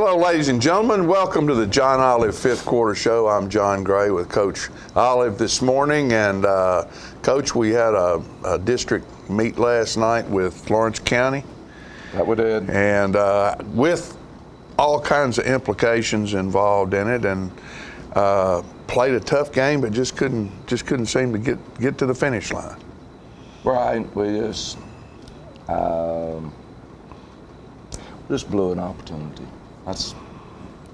Hello, ladies and gentlemen. Welcome to the John Olive Fifth Quarter Show. I'm John Gray with Coach Olive this morning. And, Coach, we had a district meet last night with Lawrence County. That we did. And with all kinds of implications involved in it, and played a tough game, but just couldn't seem to get to the finish line. Right. We just blew an opportunity. That's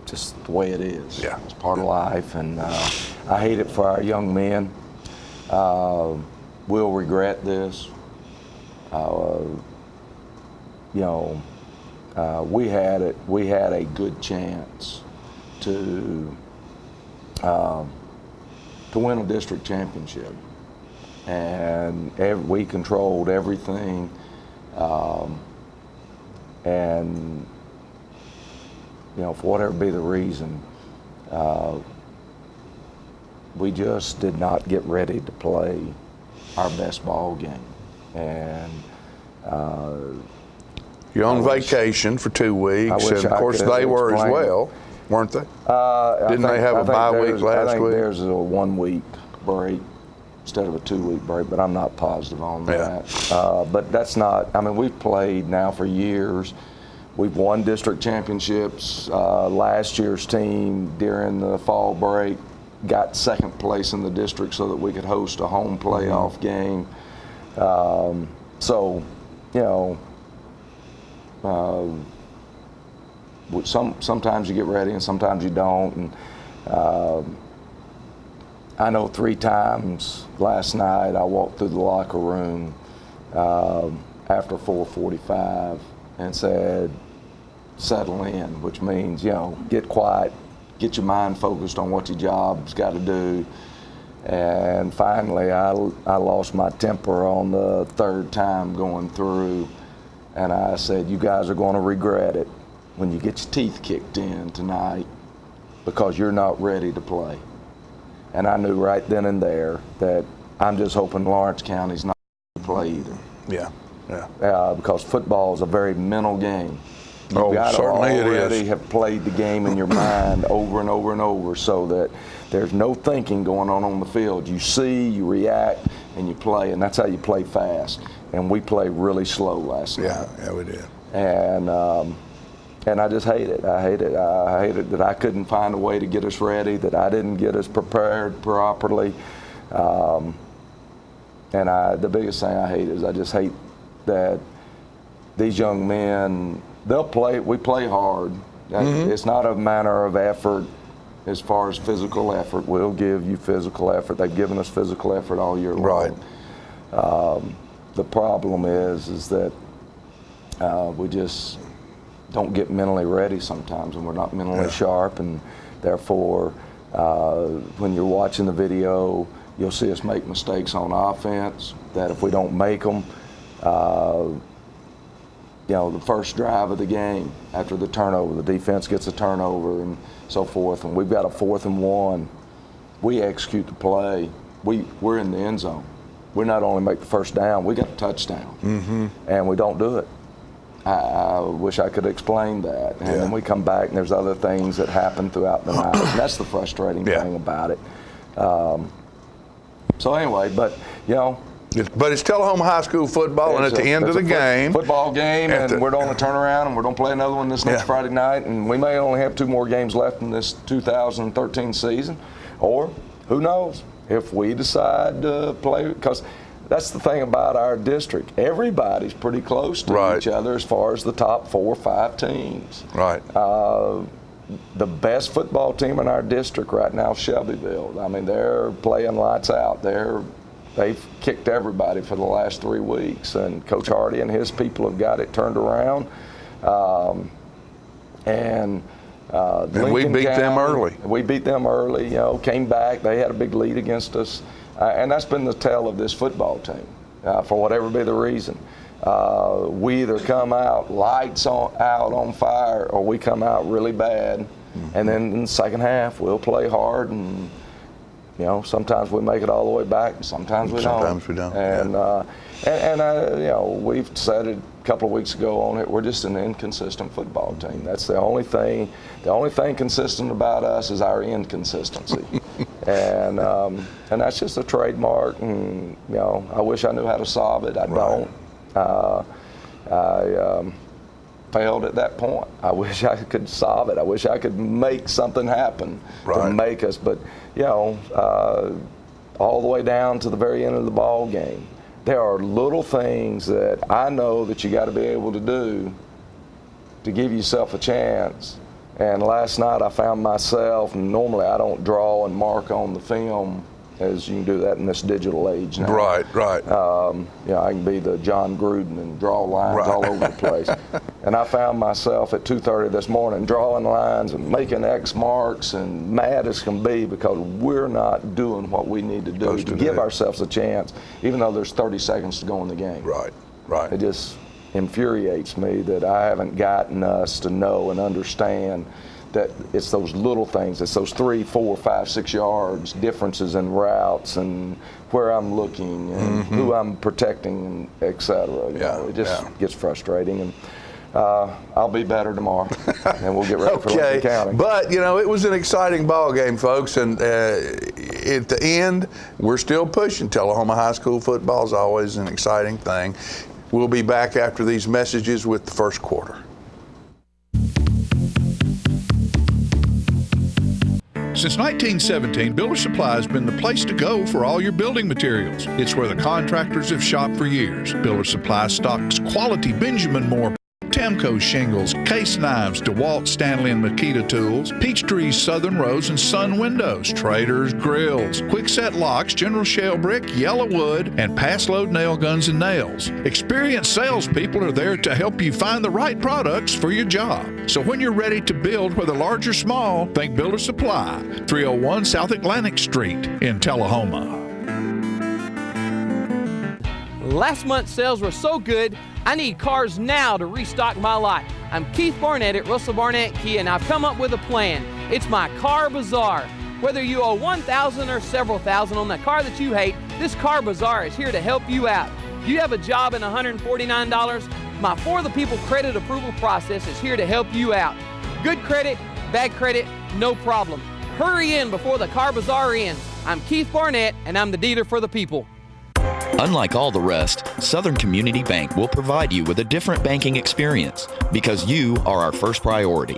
just the way it is. Yeah. It's part of life, and I hate it for our young men. We'll regret this. We had a good chance to win a district championship, and we controlled everything, and for whatever be the reason, we just did not get ready to play our best ball game. And you're on vacation for 2 weeks, and of course they were as well, weren't they? Didn't they have a bye week last week? I think week? There's a 1 week break instead of a 2 week break, but I'm not positive on that. But that's not, we've played now for years. We've won district championships. Last year's team during the fall break got second place in the district so that we could host a home playoff game. Sometimes you get ready and sometimes you don't. And I know 3 times last night I walked through the locker room after 4:45 and said, settle in, which means, get quiet, get your mind focused on what your job's got to do. And finally, I lost my temper on the 3rd time going through, and I said, you guys are going to regret it when you get your teeth kicked in tonight because you're not ready to play. And I knew right then and there that I'm just hoping Lawrence County's not ready to play either. Yeah. Because football is a very mental game. Oh, You've got to certainly it already is. have played the game in your mind over and over and over so that there's no thinking going on the field. You see, you react, and you play, and that's how you play fast. And we played really slow last night. Yeah, we did. And I just hate it. I hate it that I couldn't find a way to get us ready, that I didn't get us prepared properly. The biggest thing I hate is I just hate that these young men, we play hard. It's not a matter of effort as far as physical effort. We'll give you physical effort. They've given us physical effort all year long. Right. The problem is that we just don't get mentally ready sometimes, and we're not mentally sharp, and therefore when you're watching the video, you'll see us make mistakes on offense that if we don't make them, the first drive of the game after the turnover, the defense gets a turnover and so forth, and we've got a 4th and 1. We execute the play. We're in the end zone. We not only make the first down, we got a touchdown, and we don't do it. I wish I could explain that. And then we come back, and there's other things that happen throughout the night, and that's the frustrating thing about it. So anyway, but But it's Tullahoma High School football, and at the end of the game, football game, and we're going to turn around, and we're going to play another one this next Friday night, and we may only have 2 more games left in this 2013 season, or who knows if we decide to play, because that's the thing about our district. Everybody's pretty close to each other as far as the top 4 or 5 teams. Right. The best football team in our district right now is Shelbyville. They're playing lights out. They've kicked everybody for the last 3 weeks, and Coach Hardy and his people have got it turned around. And we beat them early. We beat them early, came back. They had a big lead against us. And that's been the tale of this football team, for whatever be the reason. We either come out lights out on fire, or we come out really bad. And then in the second half, we'll play hard, and sometimes we make it all the way back, and sometimes we don't. Sometimes we don't. And we've said it couple of weeks ago on it, we're just an inconsistent football team. That's the only thing consistent about us is our inconsistency. and that's just a trademark, and I wish I knew how to solve it. I don't. I failed at that point. I wish I could solve it. I wish I could make something happen to make us, but all the way down to the very end of the ball game, there are little things that I know that you got to be able to do to give yourself a chance. And last night I found myself, and normally I don't draw and mark on the film, as you can do that in this digital age now. Right. I can be the John Gruden and draw lines all over the place. And I found myself at 2:30 this morning drawing lines and making X marks and mad as can be because we're not doing what we need to do to give ourselves a chance, even though there's 30 seconds to go in the game. Right. It just infuriates me that I haven't gotten us to know and understand that it's those little things, it's those 3, 4, 5, 6 yards differences in routes and where I'm looking and who I'm protecting, and et cetera. It just gets frustrating, and I'll be better tomorrow, and we'll get ready for Lincoln County. But it was an exciting ball game, folks, and at the end, we're still pushing. Tullahoma High School football is always an exciting thing. We'll be back after these messages with the first quarter. Since 1917, Builder Supply has been the place to go for all your building materials. It's where the contractors have shopped for years. Builder Supply stocks quality Benjamin Moore, Tamco shingles, case knives, DeWalt, Stanley, and Makita tools, Peachtree's Southern Rose and Sun windows, Trader's grills, Quickset locks, General Shell brick, Yellow wood, and pass load nail guns and nails. Experienced salespeople are there to help you find the right products for your job. So when you're ready to build, whether large or small, think Builder Supply, 301 South Atlantic Street in Tullahoma. Last month's sales were so good, I need cars now to restock my lot. I'm Keith Barnett at Russell Barnett Kia, and I've come up with a plan. It's my car bazaar. Whether you owe $1,000 or several thousand on that car that you hate, this car bazaar is here to help you out. You have a job and $149? My For the People credit approval process is here to help you out. Good credit, bad credit, no problem. Hurry in before the car bazaar ends. I'm Keith Barnett, and I'm the dealer for the people. Unlike all the rest, Southern Community Bank will provide you with a different banking experience because you are our first priority.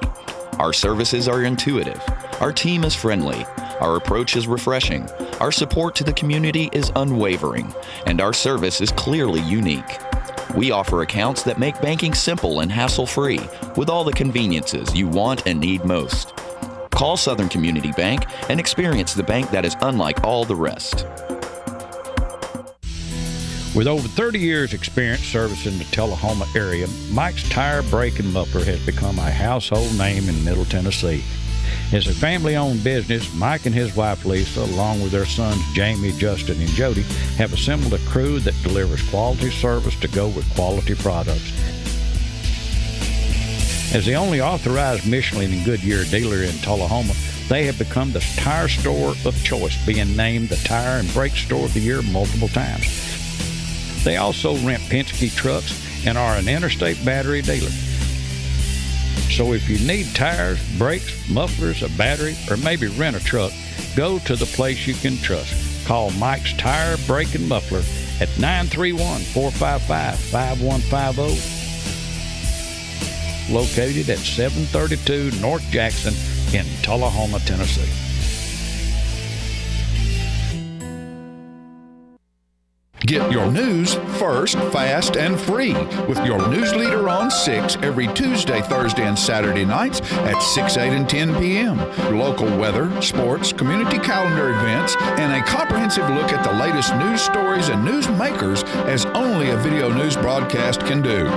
Our services are intuitive, our team is friendly, our approach is refreshing, our support to the community is unwavering, and our service is clearly unique. We offer accounts that make banking simple and hassle-free with all the conveniences you want and need most. Call Southern Community Bank and experience the bank that is unlike all the rest. With over 30 years experience servicing the Tullahoma area, Mike's Tire, Brake, and Muffler has become a household name in Middle Tennessee. As a family-owned business, Mike and his wife Lisa, along with their sons Jamie, Justin, and Jody, have assembled a crew that delivers quality service to go with quality products. As the only authorized Michelin and Goodyear dealer in Tullahoma, they have become the tire store of choice, being named the Tire and Brake Store of the Year multiple times. They also rent Penske trucks and are an interstate battery dealer. So if you need tires, brakes, mufflers, a battery, or maybe rent a truck, go to the place you can trust. Call Mike's Tire, Brake, and Muffler at 931-455-5150. Located at 732 North Jackson in Tullahoma, Tennessee. Get your news first, fast, and free with your news leader on 6 every Tuesday, Thursday, and Saturday nights at 6, 8, and 10 p.m. Local weather, sports, community calendar events, and a comprehensive look at the latest news stories and news makers as only a video news broadcast can do.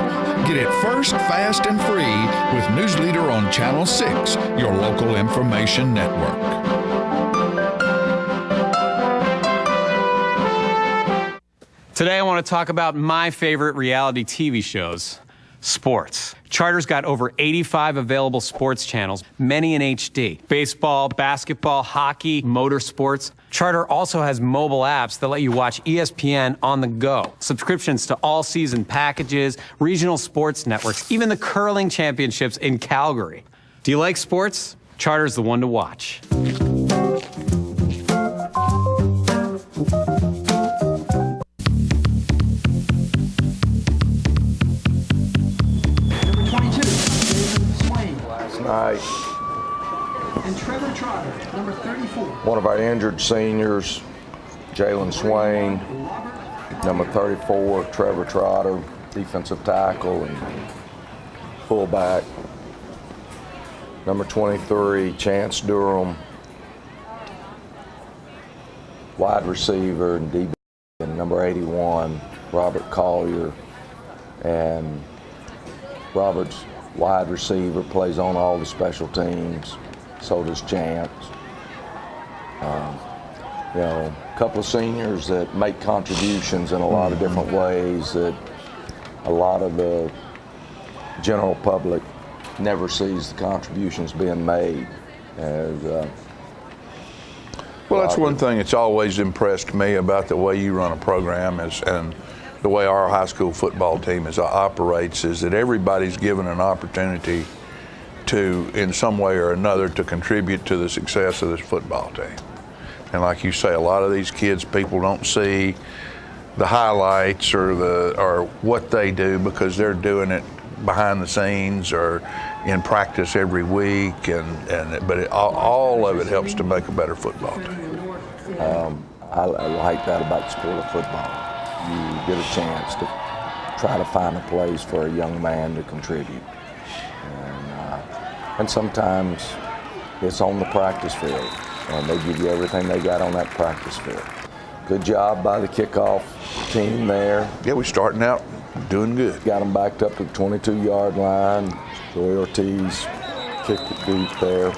Get it first, fast, and free with News Leader on Channel 6, your local information network. Today I want to talk about my favorite reality TV shows. Sports. Charter's got over 85 available sports channels, many in HD. Baseball, basketball, hockey, motorsports. Charter also has mobile apps that let you watch ESPN on the go. Subscriptions to all-season packages, regional sports networks, even the curling championships in Calgary. Do you like sports? Charter's the one to watch. And Trevor Trotter, number 34. One of our injured seniors, Jalen Swain, number 34, Trevor Trotter, defensive tackle and fullback. Number 23, Chance Durham, wide receiver and DB. And number 81, Robert Collier. And Robert's wide receiver, plays on all the special teams. So does Chance. You know, a couple of seniors that make contributions in a lot of different ways that a lot of the general public never sees the contributions being made. Well, that's one thing that's always impressed me about the way you run a program and the way our high school football team operates is that everybody's given an opportunity to, in some way or another, to contribute to the success of this football team. And like you say, a lot of these kids, people don't see the highlights or what they do because they're doing it behind the scenes or in practice every week, but all of it helps to make a better football team. I like that about the sport of football. You get a chance to try to find a place for a young man to contribute. And sometimes it's on the practice field, and they give you everything they got on that practice field. Good job by the kickoff team there. Yeah, we're starting out doing good. Got them backed up to the 22-yard line. Joey Ortiz kicked it deep there.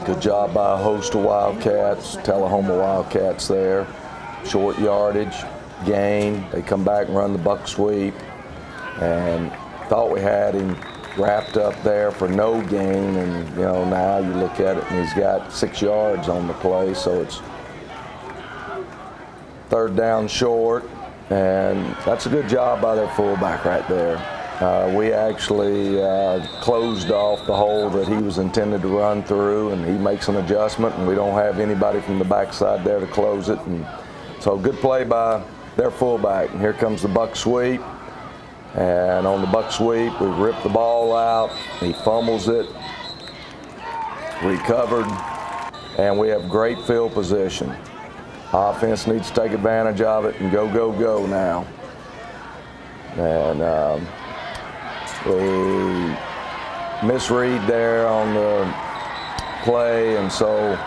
Good job by a host of Wildcats, Tullahoma Wildcats there. Short yardage, gain. They come back and run the buck sweep. And thought we had him wrapped up there for no gain. And, you know, now you look at it and he's got 6 yards on the play. So it's third down short. And that's a good job by their fullback right there. We actually closed off the hole that he was intended to run through, and he makes an adjustment, and we don't have anybody from the backside there to close it. And so good play by their fullback. And here comes the buck sweep. And on the buck sweep, we rip the ball out. He fumbles it, recovered, and we have great field position. Offense needs to take advantage of it and go, go, go now. And we misread there on the play, and so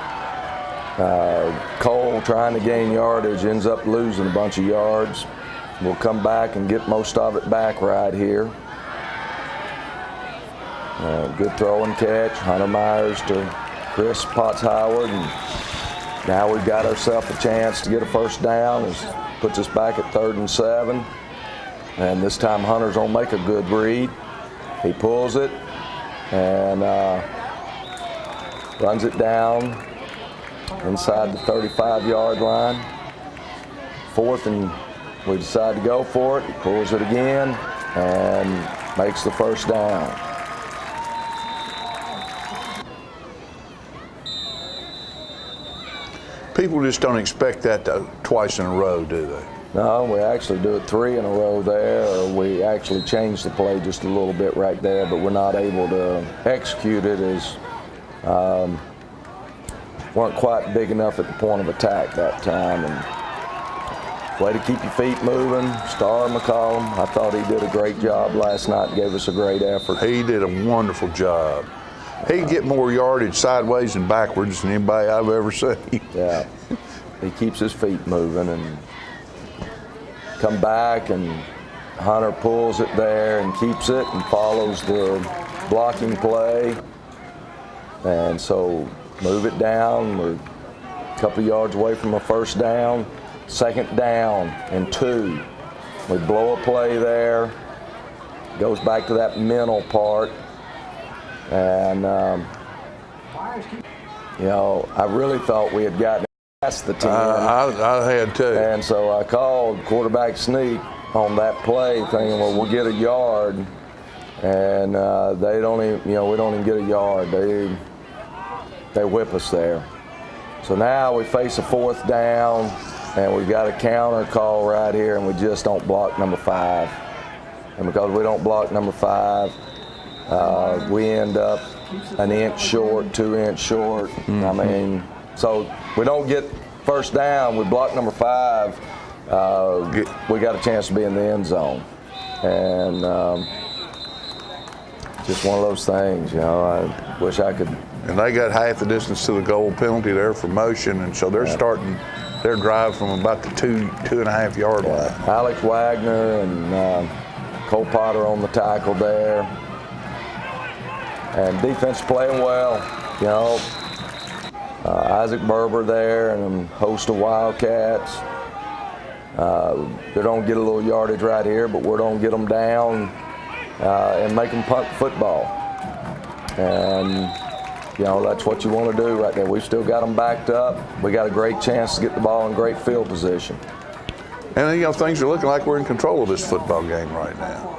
Cole, trying to gain yardage, ends up losing a bunch of yards. We'll come back and get most of it back right here. Good throw and catch. Hunter Myers to Chris Potts Howard. And now we've got ourselves a chance to get a first down. It puts us back at 3rd and 7. And this time Hunter's gonna make a good read. He pulls it and runs it down inside the 35-yard line. 4th, and we decide to go for it. He pulls it again and makes the first down. People just don't expect that twice in a row, do they? No, we actually do it 3 in a row there, or we actually change the play just a little bit right there, but we're not able to execute it as weren't quite big enough at the point of attack that time. And way to keep your feet moving. Star McCollum, I thought he did a great job last night, gave us a great effort. He did a wonderful job. He'd get more yardage sideways and backwards than anybody I've ever seen. Yeah, he keeps his feet moving and come back, and Hunter pulls it there and keeps it and follows the blocking play. And so move it down. We're a couple yards away from a first down. 2nd down and 2. We blow a play there, goes back to that mental part. And, you know, I really thought we had gotten past the 10. I had too. And so I called quarterback sneak on that play thinking, well, we'll get a yard. And they don't even, you know, we don't even get a yard. They whip us there. So now we face a 4th down, and we've got a counter call right here, and we just don't block number 5. And because we don't block number 5, we end up an inch short, 2 inch short. I mean, so we don't get first down. We block number 5. We got a chance to be in the end zone. And just one of those things, you know, I wish I could. And they got half the distance to the goal penalty there for motion, and so they're starting their drive from about the 2.5 yard line. Alex Wagner and Cole Potter on the tackle there. And defense playing well, you know. Isaac Berber there and a host of Wildcats. They don't get a little yardage right here, but we're going to get them down and make them punt football. And, you know, that's what you want to do right there. We've still got them backed up. We got a great chance to get the ball in great field position. And, you know, things are looking like we're in control of this football game right now.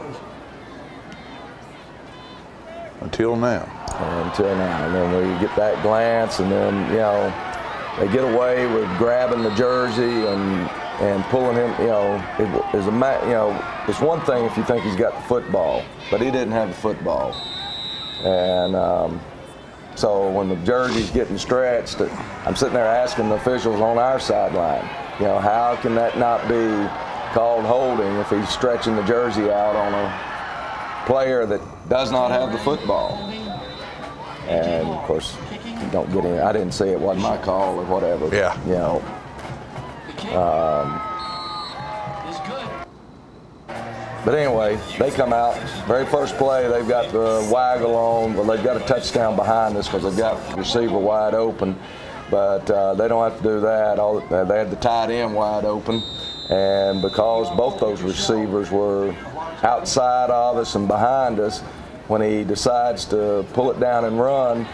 Until now. And then we get that glance, and then, you know, they get away with grabbing the jersey and pulling him. You know, it's one thing if you think he's got the football, but he didn't have the football. And so when the jersey's getting stretched, I'm sitting there asking the officials on our sideline, you know, how can that not be called holding if he's stretching the jersey out on a player that does not have the football? And of course, you don't get in. I didn't say it wasn't my call or whatever. Yeah. You know. But anyway, they come out. Very first play, they've got the waggle on. Well, they've got a touchdown behind us because they've got the receiver wide open. But they don't have to do that. They had the tight end wide open. And because both those receivers were outside of us and behind us, when he decides to pull it down and run,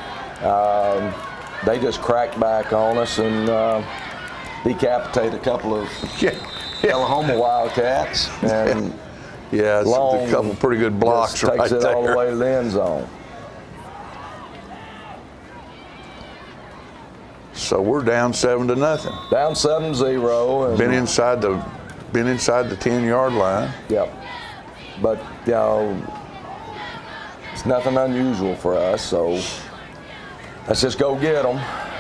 they just crack back on us and decapitate a couple of Oklahoma Wildcats. And yeah, it's a couple of pretty good blocks right there. Takes it all the way to the end zone. So we're down 7-0. Down 7-0. Been inside the 10-yard line. Yep. But, you know, it's nothing unusual for us, so let's just go get them.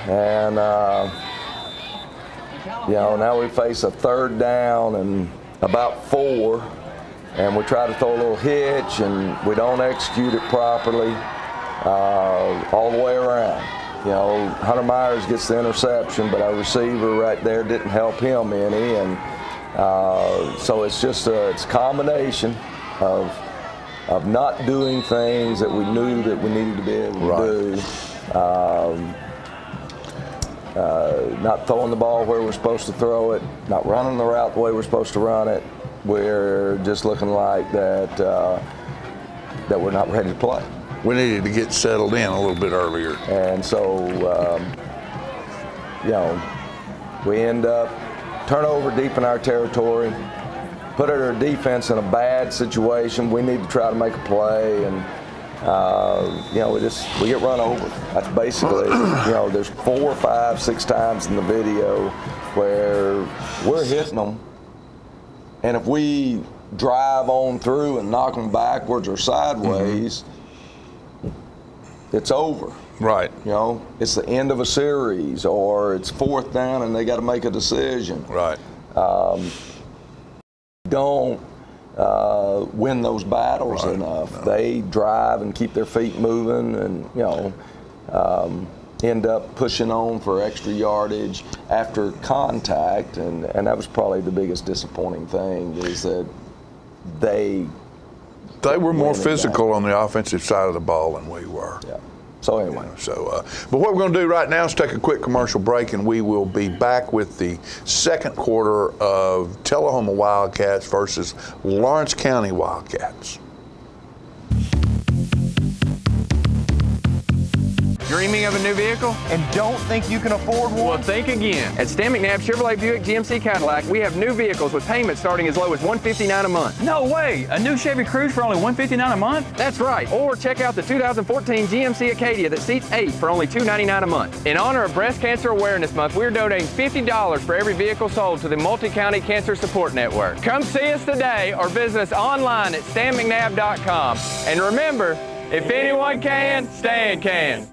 And, you know, now we face a 3rd down and about 4, and we try to throw a little hitch, and we don't execute it properly all the way around. You know, Hunter Myers gets the interception, but our receiver right there didn't help him any, and so it's just it's a combination of not doing things that we knew that we needed to be able to do. Not throwing the ball where we're supposed to throw it, not running the route the way we're supposed to run it. We're just looking like that we're not ready to play. We needed to get settled in a little bit earlier. And so, you know, we end up turnover deep in our territory, put our defense in a bad situation. We need to try to make a play, and you know, we get run over. That's basically, you know, there's 4, 5, 6 times in the video where we're hitting them, and if we drive on through and knock them backwards or sideways, it's over. Right. You know, it's the end of a series, or it's 4th down and they got to make a decision. Right. Don't win those battles enough. No. They drive and keep their feet moving, and, you know, end up pushing on for extra yardage after contact, and that was probably the biggest disappointing thing, is that they were more physical on the offensive side of the ball than we were. Yeah. So anyway. But what we're going to do right now is take a quick commercial break, and we will be back with the second quarter of Tullahoma Wildcats versus Lawrence County Wildcats. Dreaming of a new vehicle? And don't think you can afford one? Well, think again. At Stan McNabb Chevrolet Buick GMC Cadillac, we have new vehicles with payments starting as low as $159 a month. No way! A new Chevy Cruze for only $159 a month? That's right. Or check out the 2014 GMC Acadia that seats 8 for only $299 a month. In honor of Breast Cancer Awareness Month, we're donating $50 for every vehicle sold to the Multi-County Cancer Support Network. Come see us today or visit us online at stanmcnabb.com. And remember, if anyone can, Stan can.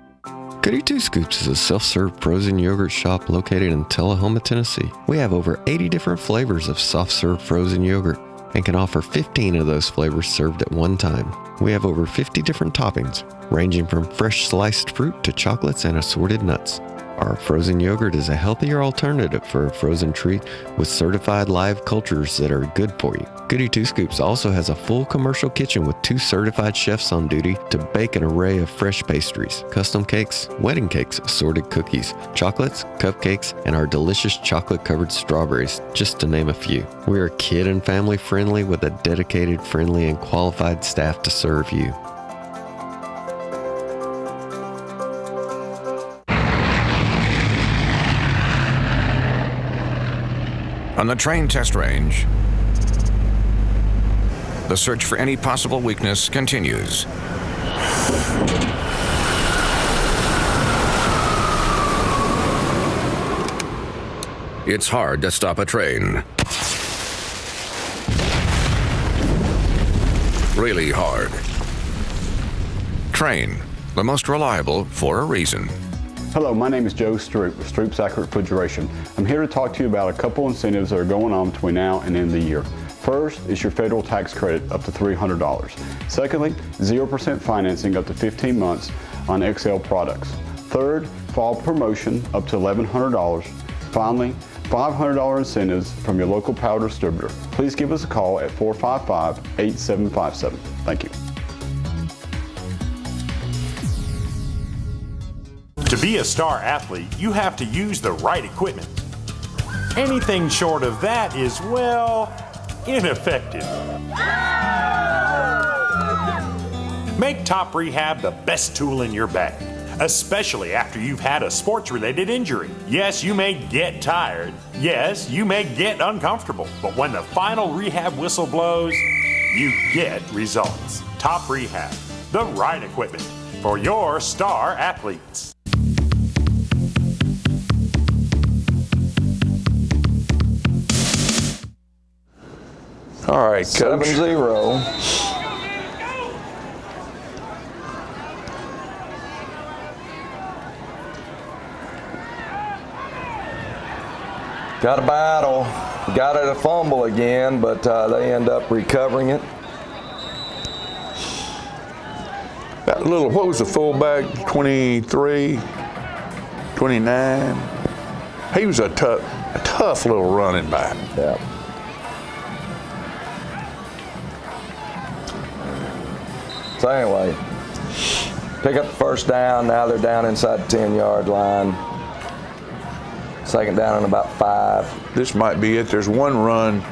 Goody Two Scoops is a self-serve frozen yogurt shop located in Tullahoma, Tennessee. We have over 80 different flavors of soft-serve frozen yogurt and can offer 15 of those flavors served at one time. We have over 50 different toppings, ranging from fresh sliced fruit to chocolates and assorted nuts. Our frozen yogurt is a healthier alternative for a frozen treat with certified live cultures that are good for you. Goody Two Scoops also has a full commercial kitchen with 2 certified chefs on duty to bake an array of fresh pastries, custom cakes, wedding cakes, assorted cookies, chocolates, cupcakes, and our delicious chocolate-covered strawberries, just to name a few. We are kid and family friendly with a dedicated, friendly, and qualified staff to serve you. On the train test range, the search for any possible weakness continues. It's hard to stop a train. Really hard. Train, the most reliable for a reason. Hello, my name is Joe Stroop with Stroop's Accurate Refrigeration. I'm here to talk to you about a couple incentives that are going on between now and end of the year. First is your federal tax credit up to $300. Secondly, 0% financing up to 15 months on XL products. Third, fall promotion up to $1,100. Finally, $500 incentives from your local power distributor. Please give us a call at 455-8757. Thank you. To be a star athlete, you have to use the right equipment. Anything short of that is, well, ineffective. Make Top Rehab the best tool in your bag, especially after you've had a sports-related injury. Yes, you may get tired. Yes, you may get uncomfortable. But when the final rehab whistle blows, you get results. Top Rehab, the right equipment for your star athletes. All right, Coach. 7-0. Got a battle. Got it a fumble again, but they end up recovering it. That little, what was the fullback? 23, 29. He was a tough little running back. Yeah. So anyway, pick up the first down. Now they're down inside the 10-yard line. Second down and about 5. This might be it. There's one run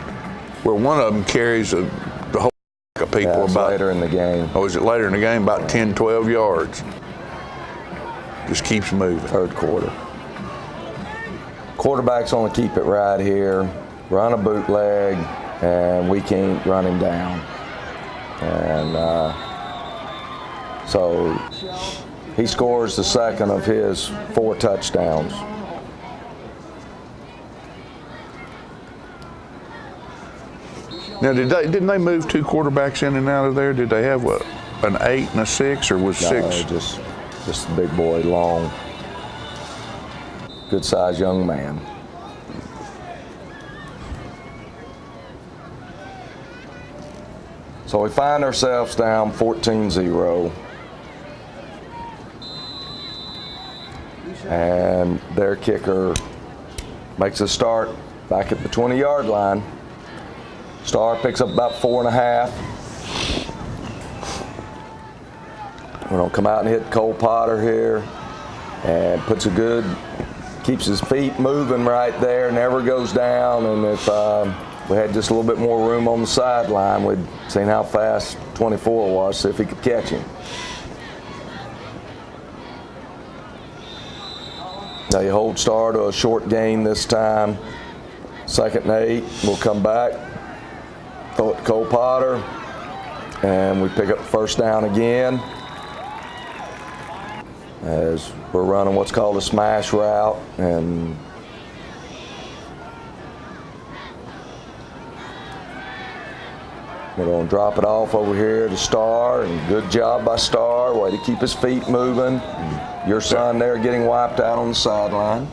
where one of them carries the whole of people yeah, about later in the game. Oh, is it later in the game? About 10, 12 yards. Just keeps moving. Third quarter. Quarterback's want to keep it right here, run a bootleg, and we can't run him down. And so he scores the second of his 4 touchdowns. Now, didn't they move 2 quarterbacks in and out of there? Did they have what, an 8 and a 6, or was 6? Just a big boy, long, good-sized young man. So we find ourselves down 14-0. And their kicker makes a start back at the 20-yard line. Star picks up about 4.5. We're going to come out and hit Cole Potter here, and keeps his feet moving right there, never goes down. And if we had just a little bit more room on the sideline, we'd seen how fast 24 was, see if he could catch him. They hold star to a short gain this time. 2nd and 8. We'll come back, throw it to Cole Potter, and we pick up first down again as we're running what's called a smash route. And we're going to drop it off over here to Star, and good job by Star. Way to keep his feet moving. Your son there getting wiped out on the sideline.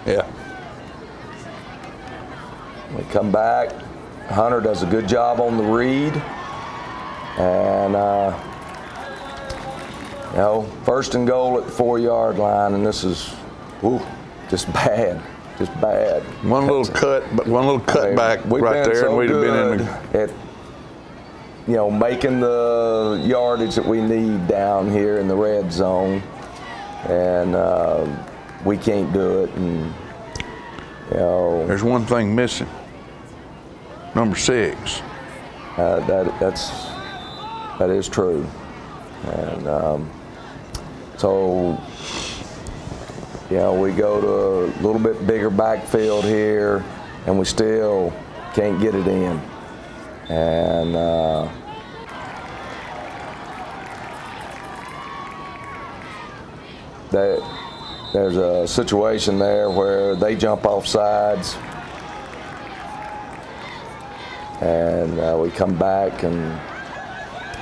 Yeah. We come back. Hunter does a good job on the read. And, 1st and goal at the 4-yard line, and this is just bad. Just bad. One little cutback right there, and we'd have been in at making the yardage that we need down here in the red zone, and we can't do it. And there's one thing missing. Number 6. That is true, and so. We go to a little bit bigger backfield here, and we still can't get it in. And there's a situation there where they jump off sides, and we come back, and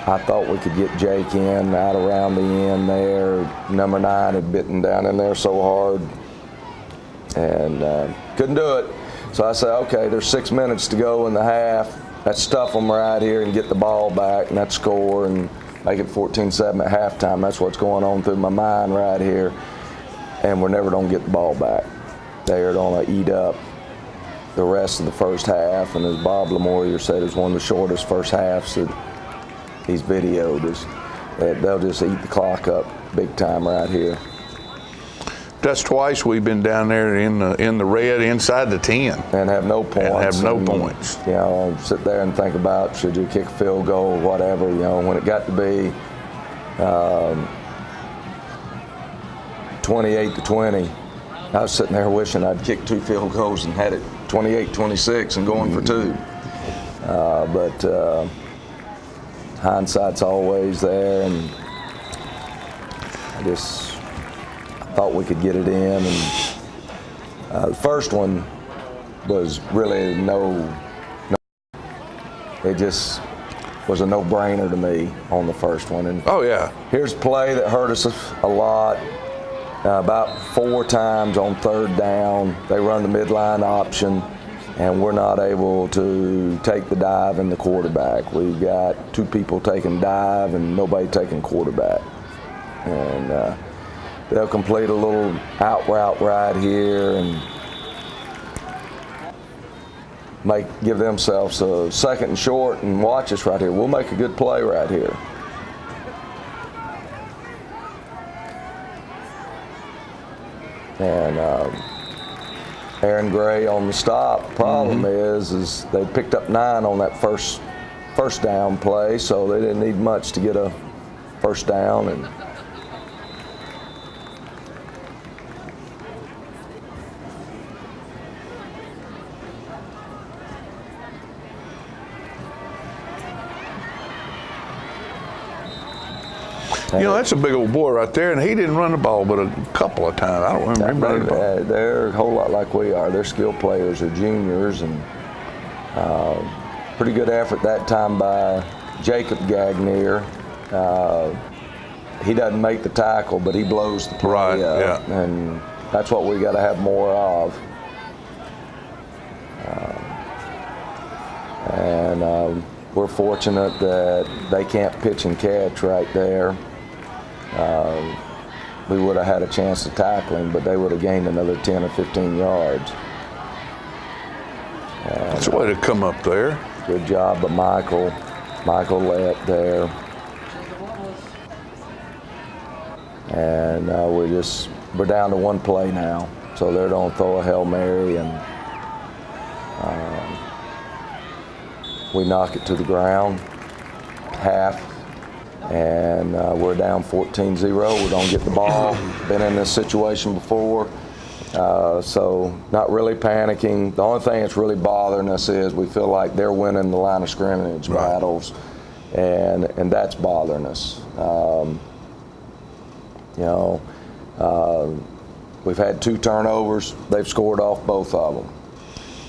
I thought we could get Jake in out around the end there. Number 9 had bitten down in there so hard, and couldn't do it. So I said, okay, there's 6 minutes to go in the half. Let's stuff them right here and get the ball back, and let's score and make it 14-7 at halftime. That's what's going on through my mind right here. And we're never going to get the ball back. They're going to eat up the rest of the first half, and as Bob Lamorier said, it's one of the shortest first halves that he's videoed. They'll just eat the clock up big time right here. That's twice we've been down there in the red inside the 10 and have no points. Points. Sit there and think about should you kick a field goal or whatever. When it got to be 28-20, I was sitting there wishing I'd kicked 2 field goals and had it 28-26 and going for 2. But hindsight's always there, and I just thought we could get it in. And the first one was really it just was a no-brainer to me on the first one. And here's a play that hurt us a lot. About 4 times on 3rd down, they run the midline option, and we're not able to take the dive in the quarterback. We've got 2 people taking dive and nobody taking quarterback. And they'll complete a little out route right here and give themselves a 2nd and short, and watch us right here. We'll make a good play right here. And Aaron Gray on the stop. Problem is they picked up 9 on that first down play, so they didn't need much to get a first down. And that's a big old boy right there, and he didn't run the ball but a couple of times. I don't remember him running the ball. They're a whole lot like we are. They're skill players. They're juniors, and pretty good effort that time by Jacob Gagnier. He doesn't make the tackle, but he blows the play up, and that's what we got to have more of. And we're fortunate that they can't pitch and catch right there. We would have had a chance to tackle him, but they would have gained another 10 or 15 yards. And, that's a way to come up there. Good job by Michael Lett there. And we're down to 1 play now. So they're going to throw a Hail Mary, and we knock it to the ground. Half and we're down 14-0. We don't get the ball. Been in this situation before, so not really panicking. The only thing that's really bothering us is we feel like they're winning the line of scrimmage battles, and that's bothering us. We've had 2 turnovers. They've scored off both of them.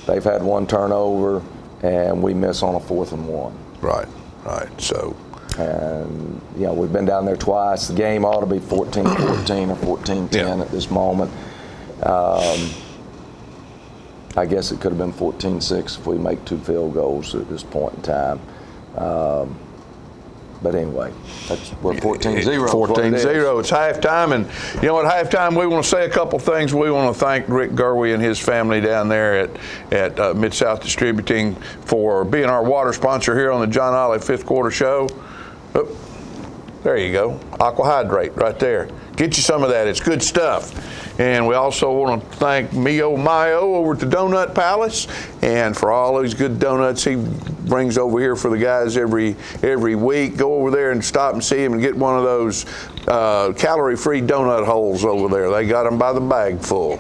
They've had 1 turnover, and we miss on a 4th and 1. Right. So. And we've been down there twice. The game ought to be 14-14 or 14-10 at this moment. I guess it could have been 14-6 if we make 2 field goals at this point in time. But anyway, we're 14-0. 14-0. It's halftime, and at halftime we want to say a couple things. We want to thank Rick Gerwe and his family down there at Mid-South Distributing for being our water sponsor here on the John Olive 5th Quarter Show. Oh, there you go. Aqua Hydrate right there. Get you some of that. It's good stuff. And we also want to thank Mio Mayo over at the Donut Palace, and for all those good donuts he brings over here for the guys every week. Go over there and stop and see him and get one of those calorie-free donut holes over there. They got them by the bag full.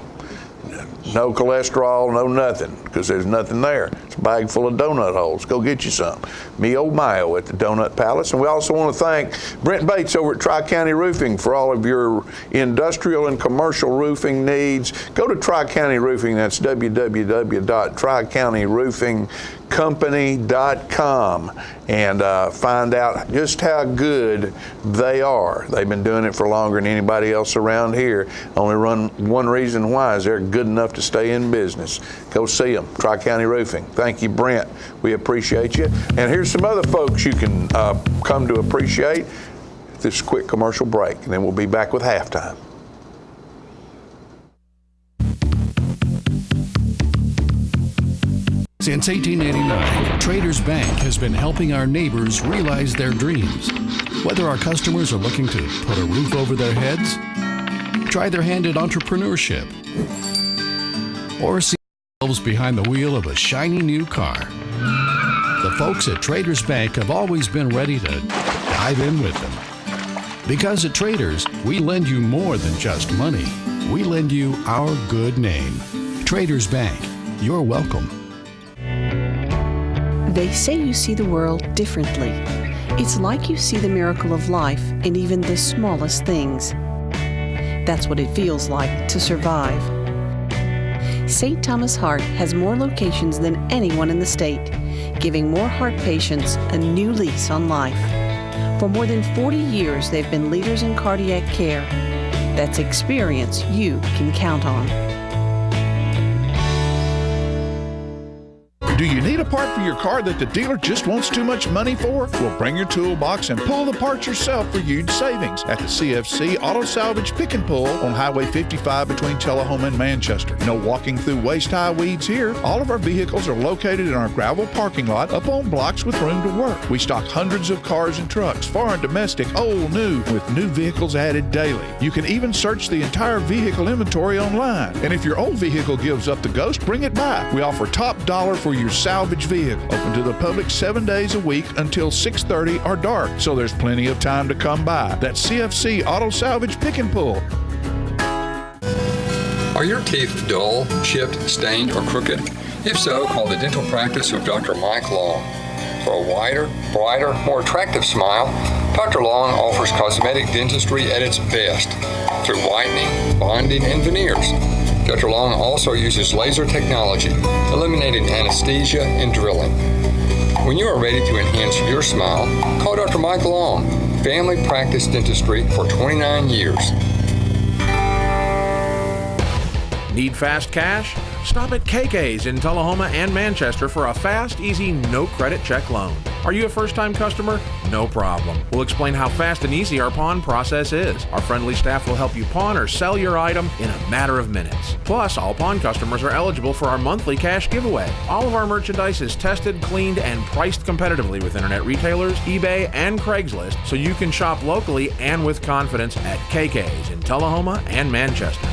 No cholesterol, no nothing, because there's nothing there. It's a bag full of donut holes. Go get you some. Mio Mayo at the Donut Palace. And we also want to thank Brent Bates over at Tri-County Roofing for all of your industrial and commercial roofing needs. Go to Tri-County Roofing. That's www.tricountyroofingcompany.com and find out just how good they are. They've been doing it for longer than anybody else around here. Only one reason why is they're good enough to stay in business. Go see them, Tri-County Roofing. Thank you, Brent. We appreciate you. And here's some other folks you can come to appreciate. This quick commercial break, and then we'll be back with halftime. Since 1889, Traders Bank has been helping our neighbors realize their dreams. Whether our customers are looking to put a roof over their heads, try their hand at entrepreneurship, or see themselves behind the wheel of a shiny new car, the folks at Traders Bank have always been ready to dive in with them. Because at Traders, we lend you more than just money. We lend you our good name. Traders Bank, you're welcome. They say you see the world differently. It's like you see the miracle of life in even the smallest things. That's what it feels like to survive. St. Thomas Heart has more locations than anyone in the state, giving more heart patients a new lease on life. For more than 40 years, they've been leaders in cardiac care. That's experience you can count on. Do you need a part for your car that the dealer just wants too much money for? Well, bring your toolbox and pull the parts yourself for huge savings at the CFC Auto Salvage Pick and Pull on Highway 55 between Tullahoma and Manchester. No walking through waist-high weeds here. All of our vehicles are located in our gravel parking lot up on blocks with room to work. We stock hundreds of cars and trucks, foreign, domestic, old, new, with new vehicles added daily. You can even search the entire vehicle inventory online. And if your old vehicle gives up the ghost, bring it back. We offer top dollar for your salvage vehicle. Open to the public 7 days a week until 6:30 or dark, so there's plenty of time to come by. That's CFC Auto Salvage Pick and Pull. Are your teeth dull, chipped, stained, or crooked? If so, call the dental practice of Dr. Mike Long. For a wider, brighter, more attractive smile, Dr. Long offers cosmetic dentistry at its best through whitening, bonding, and veneers. Dr. Long also uses laser technology, eliminating anesthesia and drilling. When you are ready to enhance your smile, call Dr. Mike Long, Family Practice Dentistry for 29 years. Need fast cash? Stop at KK's in Tullahoma and Manchester for a fast, easy, no credit check loan. Are you a first-time customer? No problem. We'll explain how fast and easy our pawn process is. Our friendly staff will help you pawn or sell your item in a matter of minutes. Plus, all pawn customers are eligible for our monthly cash giveaway. All of our merchandise is tested, cleaned, and priced competitively with internet retailers, eBay, and Craigslist, so you can shop locally and with confidence at KK's in Tullahoma and Manchester.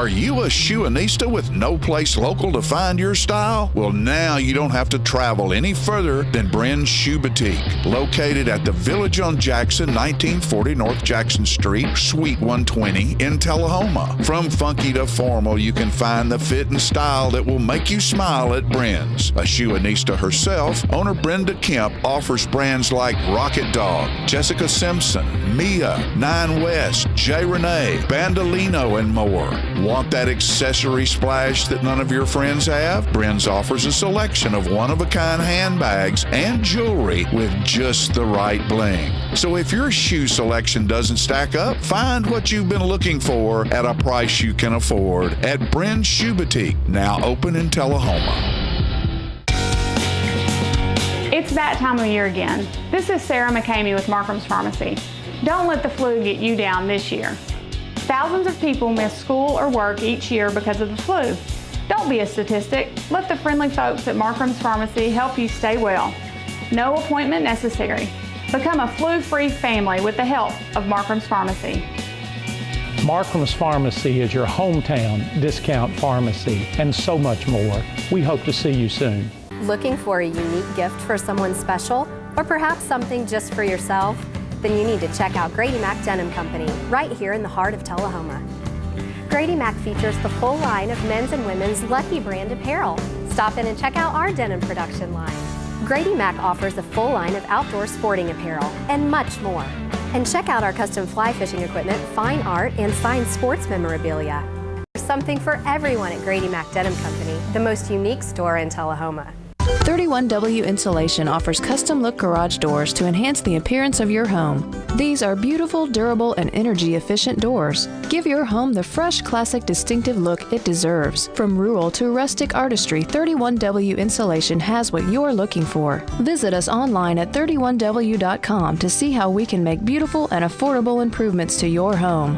Are you a shoeanista with no place local to find your style? Well, now you don't have to travel any further than Bren's Shoe Boutique, located at the Village on Jackson, 1940 North Jackson Street, Suite 120 in Tullahoma. From funky to formal, you can find the fit and style that will make you smile at Bren's. A shoeanista herself, owner Brenda Kemp offers brands like Rocket Dog, Jessica Simpson, Mia, Nine West, J. Renee, Bandolino, and more. Want that accessory splash that none of your friends have? Bren's offers a selection of one-of-a-kind handbags and jewelry with just the right bling. So if your shoe selection doesn't stack up, find what you've been looking for at a price you can afford at Bren's Shoe Boutique, now open in Tullahoma. It's that time of year again. This is Sarah McCamey with Markham's Pharmacy. Don't let the flu get you down this year. Thousands of people miss school or work each year because of the flu. Don't be a statistic. Let the friendly folks at Markham's Pharmacy help you stay well. No appointment necessary. Become a flu-free family with the help of Markham's Pharmacy. Markham's Pharmacy is your hometown discount pharmacy and so much more. We hope to see you soon. Looking for a unique gift for someone special, or perhaps something just for yourself? Then you need to check out Grady Mac Denim Company, right here in the heart of Tullahoma. Grady Mac features the full line of men's and women's Lucky brand apparel. Stop in and check out our denim production line. Grady Mac offers a full line of outdoor sporting apparel and much more. And check out our custom fly fishing equipment, fine art, and signed sports memorabilia. There's something for everyone at Grady Mac Denim Company, the most unique store in Tullahoma. 31W Insulation offers custom look garage doors to enhance the appearance of your home. These are beautiful, durable, and energy efficient doors. Give your home the fresh, classic, distinctive look it deserves. From rural to rustic artistry, 31W Insulation has what you're looking for. Visit us online at 31W.com to see how we can make beautiful and affordable improvements to your home.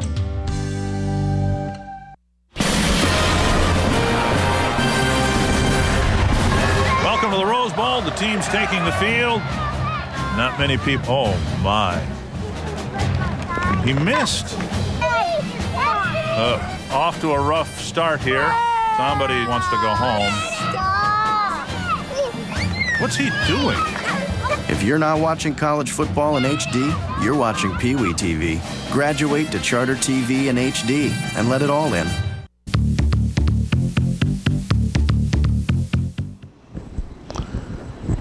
Welcome to the Rose Bowl. The team's taking the field. Not many people. Oh, my. He missed. Off to a rough start here. Somebody wants to go home. What's he doing? If you're not watching college football in HD, you're watching Pee Wee TV. Graduate to Charter TV in HD and let it all in.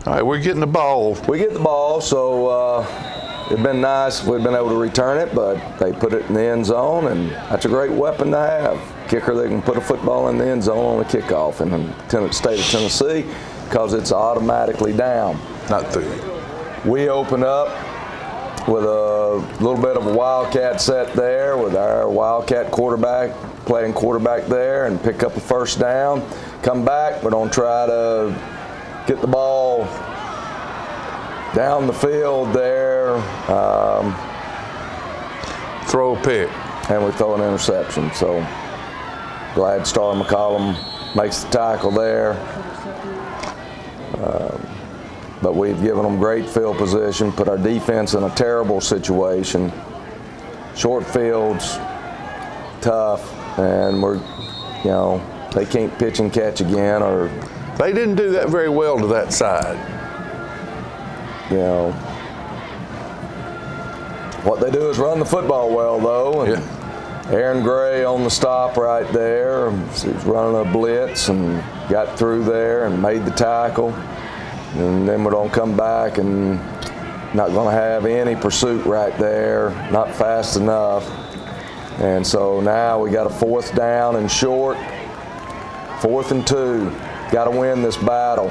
All right, we're getting the ball. We get the ball, so it'd been nice if we'd been able to return it, but they put it in the end zone, and that's a great weapon to have. Kicker, they can put a football in the end zone on a kickoff in the state of Tennessee because it's automatically down. Not through. We open up with a little bit of a wildcat set there with our wildcat quarterback playing quarterback there and pick up a first down. Come back, we're going to try to get the ball down the field there. Throw a pick. And we throw an interception. So glad Star McCollum makes the tackle there. But we've given them great field position, put our defense in a terrible situation. Short fields, tough, and they can't pitch and catch again, or they didn't do that very well to that side. What they do is run the football well, though. And Aaron Gray on the stop right there. He's running a blitz and got through there and made the tackle. And then we're going to come back and not going to have any pursuit right there, not fast enough. And so now we got a fourth down and short, 4th and 2. Got to win this battle.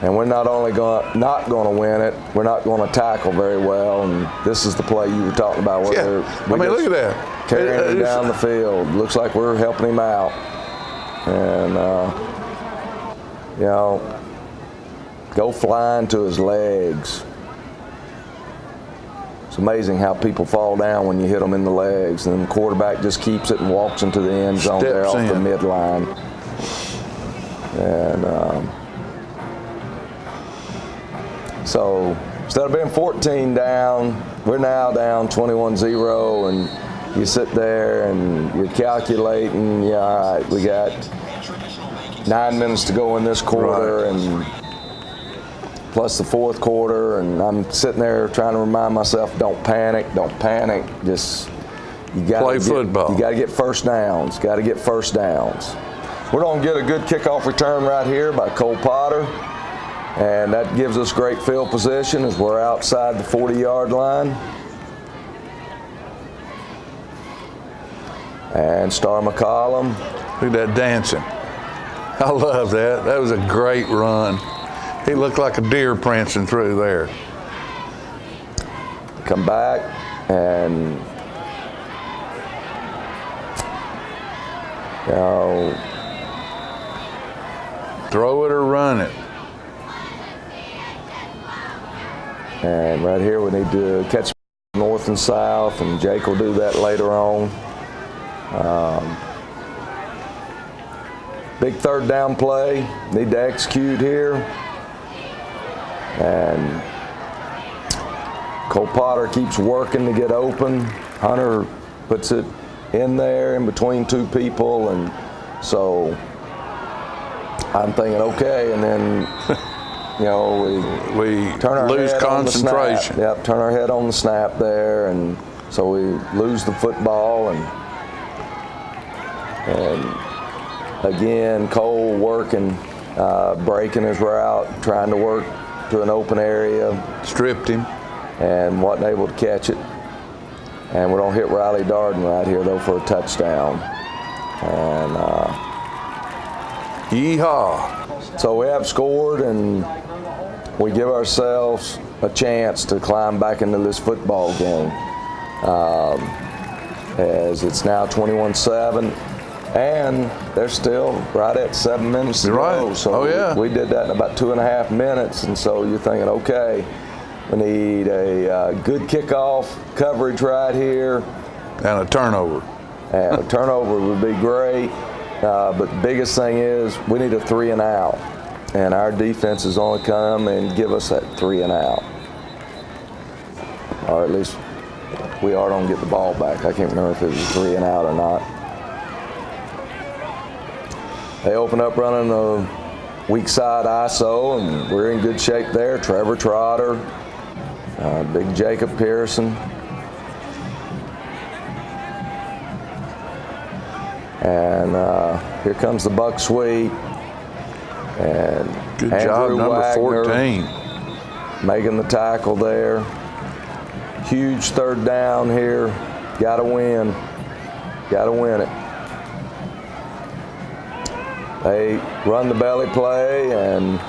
And we're not only not going to win it, we're not going to tackle very well. And this is the play you were talking about. Where look at that. Carrying him down the field. Looks like we're helping him out. And, go flying to his legs. It's amazing how people fall down when you hit them in the legs. And then the quarterback just keeps it and walks into the end zone there off the midline. And so instead of being 14 down, we're now down 21-0. And you sit there and you're calculating, yeah, all right, we got 9 minutes to go in this quarter, and plus the fourth quarter, and I'm sitting there trying to remind myself, don't panic, just you got play football. You got to get first downs, We're going to get a good kickoff return right here by Cole Potter, and that gives us great field position as we're outside the 40-yard line. And Star McCollum. Look at that dancing. I love that. That was a great run. He looked like a deer prancing through there. Come back and, you know, throw it or run it. And right here we need to catch north and south, and Jake will do that later on. Big third down play, need to execute here. And Cole Potter keeps working to get open. Hunter puts it in there in between two people, and so I'm thinking, okay, and then you know we turn our lose head concentration. On the snap. Yep, turn our head on the snap there, and so we lose the football, and again Cole working, breaking his route, trying to work to an open area. Stripped him. And wasn't able to catch it. And we're going to hit Riley Darden right here, though, for a touchdown. And yeehaw. So we have scored, and we give ourselves a chance to climb back into this football game. As it's now 21-7. And they're still right at 7 minutes to go. So we did that in about 2.5 minutes. And so you're thinking, okay, we need a good kickoff coverage right here. And a turnover. And a turnover would be great. But the biggest thing is we need a 3 and out. And our defense is only come and give us that 3 and out. Or at least we are going to get the ball back. I can't remember if it was a 3 and out or not. They open up running a weak side ISO, and we're in good shape there. Trevor Trotter, big Jacob Pearson. And here comes the buck sweep. And good Andrew job, number Wagner 14. Making the tackle there. Huge third down here. Got to win. Got to win it. They run the belly play, and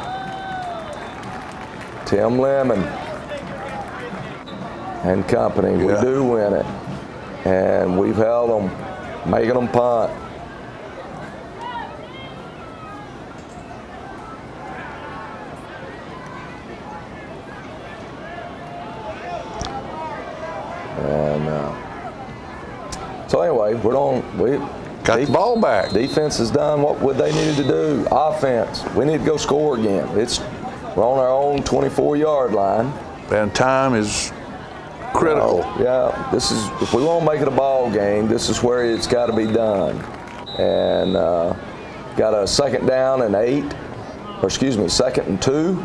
Tim Lemon and company, we do win it. And we've held them, making them punt. And so anyway, got the ball back. Defense has done what they needed to do. Offense, we need to go score again. We're on our own 24-yard line. And time is critical. Yeah, this is, if we want to make it a ball game, this is where it's got to be done. And got a 2nd down and 8, or excuse me, 2nd and 2.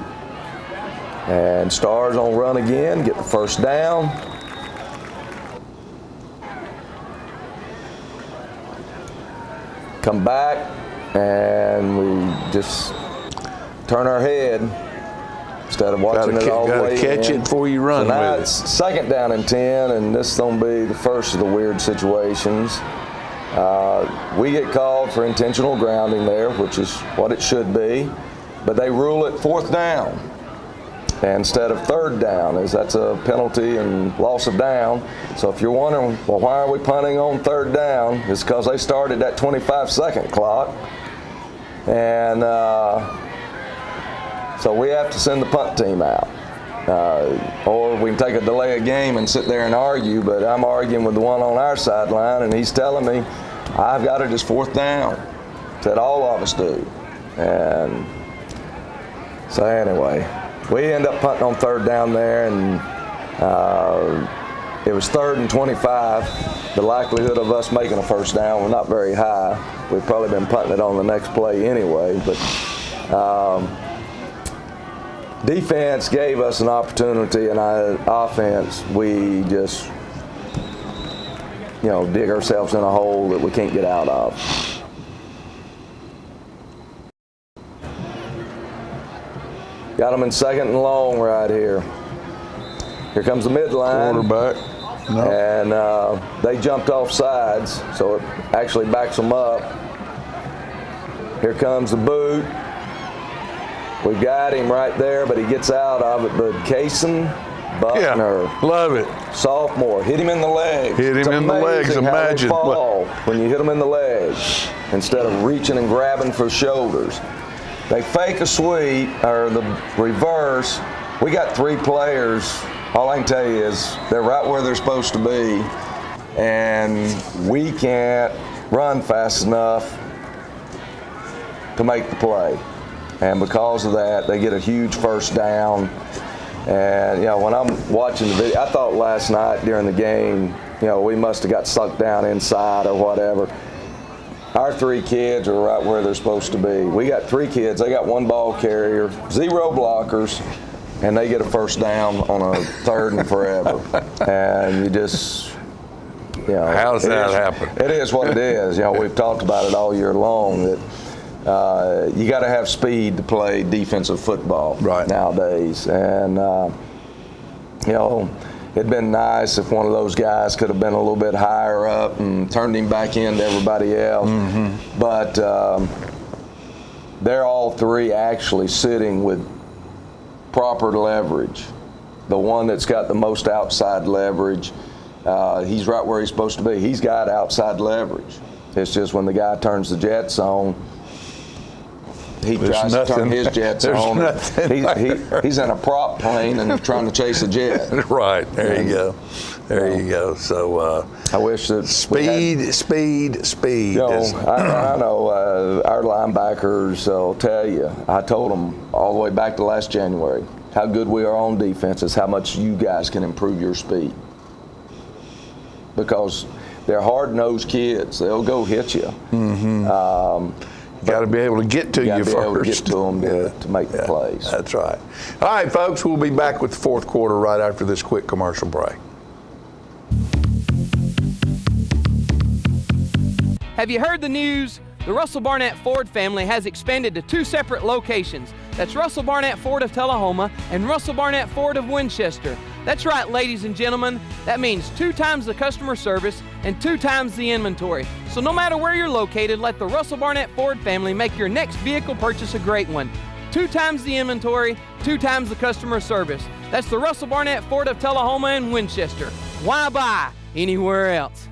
And Stars on run again, get the first down. Come back, and we just turn our head instead of watching it all the way in. Gotta catch it before you run so now with it. It's 2nd down and 10, and this is going to be the first of the weird situations. We get called for intentional grounding there, which is what it should be, but they rule it 4th down instead of 3rd down, as that's a penalty and loss of down. So if you're wondering, well, why are we punting on 3rd down? It's because they started that 25-second clock. And so we have to send the punt team out. Or we can take a delay of game and sit there and argue, but I'm arguing with the one on our sideline, and he's telling me, I've got it as 4th down. Said all of us do. And so anyway, we end up punting on 3rd down there, and It was 3rd and 25. The likelihood of us making a first down was not very high. We'd probably been punting it on the next play anyway, but defense gave us an opportunity, and our offense, we just, dig ourselves in a hole that we can't get out of. Got them in 2nd and long right here. Here comes the midline. Quarterback. No. And they jumped off sides, so it actually backs them up. Here comes the boot. We got him right there, but he gets out of it. But Kaysen Buckner, love it. Sophomore, hit him in the legs. Hit him in the legs. Imagine. How they fall when you hit them in the legs instead of reaching and grabbing for shoulders. They fake a sweep or the reverse. We got 3 players. All I can tell you is they're right where they're supposed to be, and we can't run fast enough to make the play. And because of that, they get a huge first down. And, when I'm watching the video, I thought last night during the game, we must have got sucked down inside or whatever. Our 3 kids are right where they're supposed to be. We got 3 kids. They got 1 ball carrier, 0 blockers, and they get a first down on a 3rd and forever. And you just, how does that happen? It is what it is. We've talked about it all year long that you got to have speed to play defensive football nowadays. And, it'd been nice if one of those guys could have been a little bit higher up and turned him back into everybody else. Mm-hmm. But they're all 3 actually sitting with proper leverage. The one that's got the most outside leverage, he's right where he's supposed to be. He's got outside leverage. It's just when the guy turns the jets on, he tries to turn his jets on. He's in a prop plane and trying to chase a jet. Right. There you go. There you go. So I wish that speed. I know our linebackers will tell you. I told them all the way back to last January how good we are on defense is how much you guys can improve your speed. Because they're hard-nosed kids. They'll go hit you. Mm-hmm. Got to be able to get to you first. Able to get to them to make the plays. That's right. All right, folks, we'll be back with the 4th quarter right after this quick commercial break. Have you heard the news? The Russell Barnett Ford family has expanded to 2 separate locations. That's Russell Barnett Ford of Tullahoma and Russell Barnett Ford of Winchester. That's right, ladies and gentlemen. That means 2 times the customer service and 2 times the inventory. So no matter where you're located, let the Russell Barnett Ford family make your next vehicle purchase a great one. 2 times the inventory, 2 times the customer service. That's the Russell Barnett Ford of Tullahoma and Winchester. Why buy anywhere else?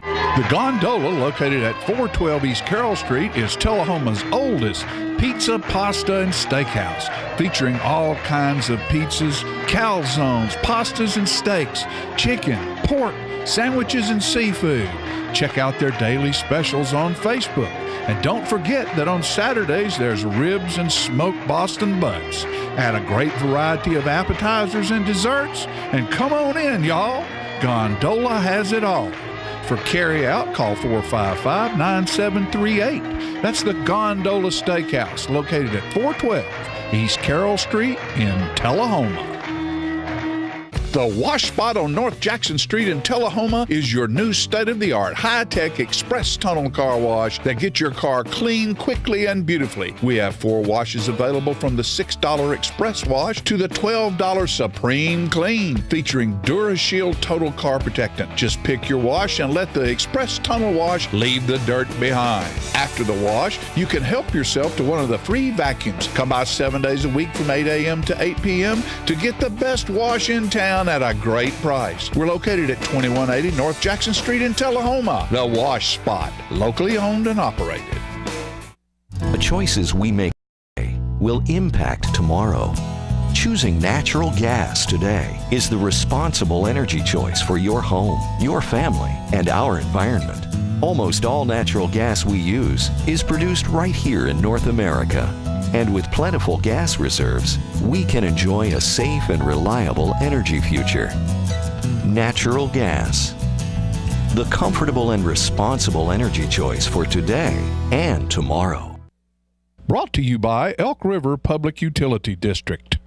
The Gondola, located at 412 East Carroll Street, is Tullahoma's oldest pizza, pasta, and steakhouse, featuring all kinds of pizzas, calzones, pastas and steaks, chicken, pork, sandwiches, and seafood. Check out their daily specials on Facebook. And don't forget that on Saturdays there's ribs and smoked Boston butts. Add a great variety of appetizers and desserts, and come on in, y'all. Gondola has it all. For carry-out, call 455-9738. That's the Gondola Steakhouse, located at 412 East Carroll Street in Tullahoma. The Wash Spot on North Jackson Street in Tullahoma is your new state-of-the-art, high-tech express tunnel car wash that gets your car clean quickly and beautifully. We have 4 washes available, from the $6 express wash to the $12 Supreme Clean, featuring DuraShield Total Car Protectant. Just pick your wash and let the express tunnel wash leave the dirt behind. After the wash, you can help yourself to one of the free vacuums. Come by 7 days a week from 8 a.m. to 8 p.m. to get the best wash in town at a great price. We're located at 2180 North Jackson Street in Tullahoma. The Wash Spot, locally owned and operated. The choices we make today will impact tomorrow. Choosing natural gas today is the responsible energy choice for your home, your family, and our environment. Almost all natural gas we use is produced right here in North America. And with plentiful gas reserves, we can enjoy a safe and reliable energy future. natural gas. The comfortable and responsible energy choice for today and tomorrow. Brought to you by Elk River Public Utility District.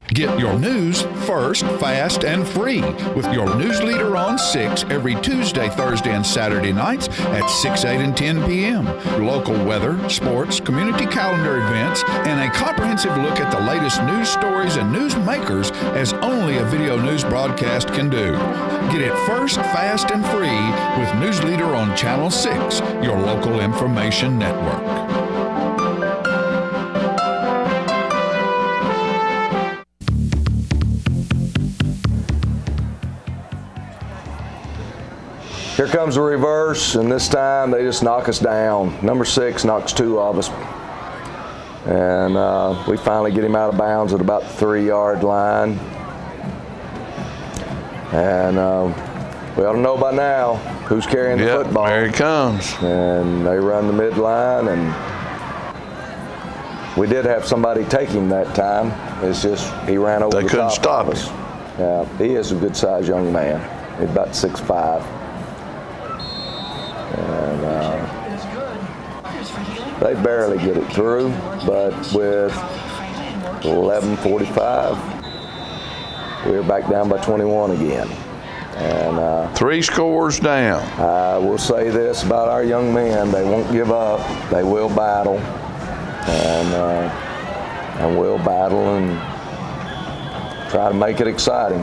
Get your news first, fast, and free with your news leader on 6 every Tuesday, Thursday, and Saturday nights at 6, 8, and 10 p.m. Local weather, sports, community calendar events, and a comprehensive look at the latest news stories and news makers as only a video news broadcast can do. Get it first, fast, and free with News Leader on Channel 6, your local information network. Here comes the reverse, and this time they just knock us down. Number 6 knocks 2 of us. And we finally get him out of bounds at about the 3-yard line. And we ought to know by now who's carrying the football. There he comes. And they run the midline, and we did have somebody take him that time. It's just he ran over the top of us. Yeah, he is a good-sized young man. He's about 6'5". And they barely get it through, but with 11:45, we're back down by 21 again. And 3 scores down. I will say this about our young men: they won't give up. They will battle, and we'll battle and try to make it exciting.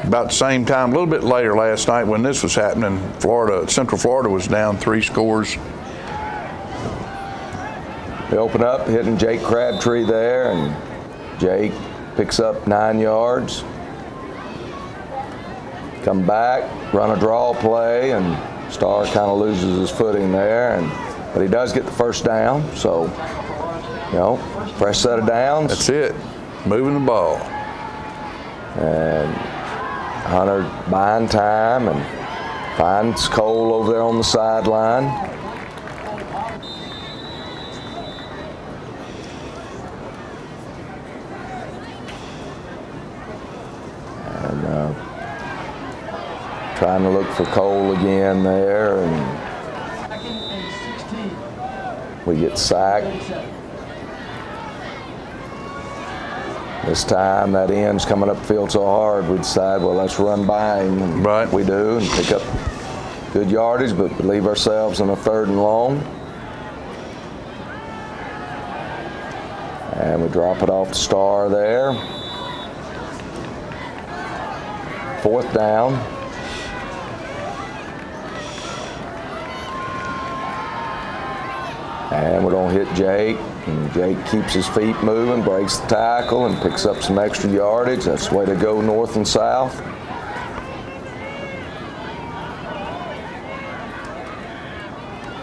About the same time, a little bit later last night when this was happening, Central Florida was down 3 scores. We open up, hitting Jake Crabtree there, and Jake picks up 9 yards. Come back, run a draw play, and Starr kind of loses his footing there, but he does get the first down, so, fresh set of downs. That's it, moving the ball. And Hunter buying time and finds Cole over there on the sideline. And trying to look for Cole again there, and we get sacked. This time that end's coming upfield so hard, we decide, well, let's run by him. And we do, and pick up good yardage, but leave ourselves in a 3rd and long. And we drop it off to Starr there. 4th down. And we're going to hit Jake. And Jake keeps his feet moving, breaks the tackle, and picks up some extra yardage. That's the way to go north and south.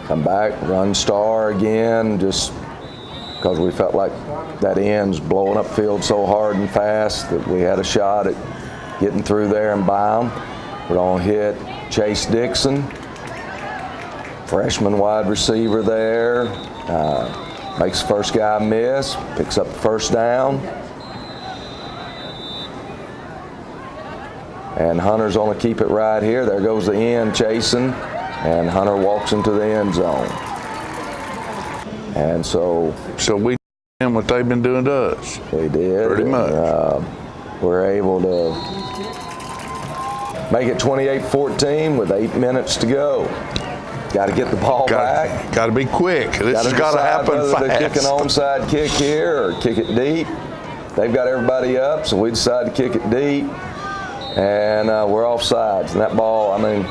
Come back, run Starr again, just because we felt like that end's blowing upfield so hard and fast that we had a shot at getting through there and by them. We're going to hit Chase Dixon, freshman wide receiver there. Makes the first guy miss, picks up the first down. And Hunter's going to keep it right here. There goes the end chasing, and Hunter walks into the end zone. And so we did what they've been doing to us. We did. Pretty much. We're able to make it 28-14 with 8 minutes to go. Got to get the ball back. Got to be quick. This has got to happen fast. Whether to kick an onside kick here or kick it deep. They've got everybody up, so we decide to kick it deep, and we're off sides. And that ball, I mean,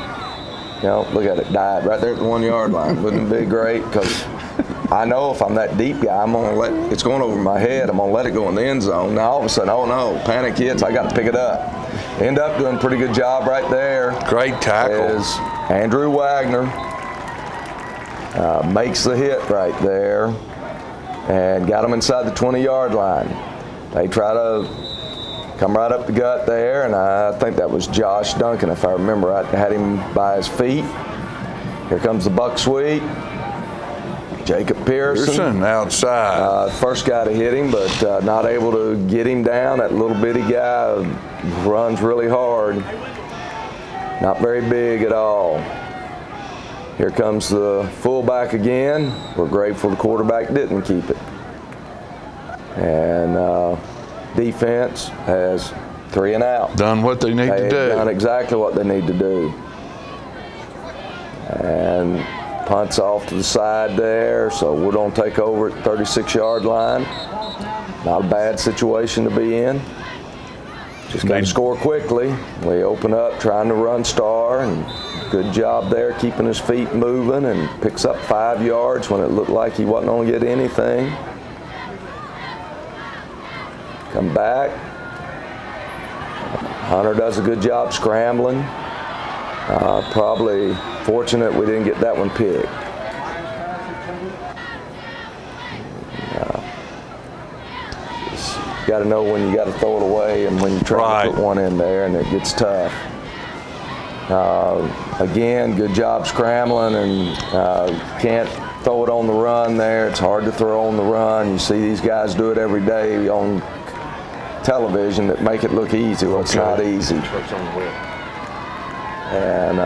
look at it, died right there at the 1 yard line. Wouldn't it be great? Because I know if I'm that deep guy, it's going over my head. I'm going to let it go in the end zone. Now all of a sudden, oh no, panic hits. I got to pick it up. End up doing a pretty good job right there. Great tackle. Is Andrew Wagner. Makes the hit right there and got him inside the 20-yard line. They try to come right up the gut there, and I think that was Josh Duncan, if I remember right, had him by his feet. Here comes the buck sweep. Jacob Pearson outside. First guy to hit him, but not able to get him down. That little bitty guy runs really hard. Not very big at all. Here comes the fullback again. We're grateful the quarterback didn't keep it. And defense has 3 and out. Done what they need to do. Done exactly what they need to do. And punts off to the side there, so we're going to take over at 36-yard line. Not a bad situation to be in. Just got to score quickly. We open up trying to run Star, and good job there keeping his feet moving, and picks up 5 yards when it looked like he wasn't going to get anything. Come back. Hunter does a good job scrambling. Probably fortunate we didn't get that one picked. You got to know when you got to throw it away and when you try to put one in there, and it gets tough. Again, good job scrambling, and can't throw it on the run there. It's hard to throw on the run. You see these guys do it every day on television that make it look easy. Well, it's not easy. And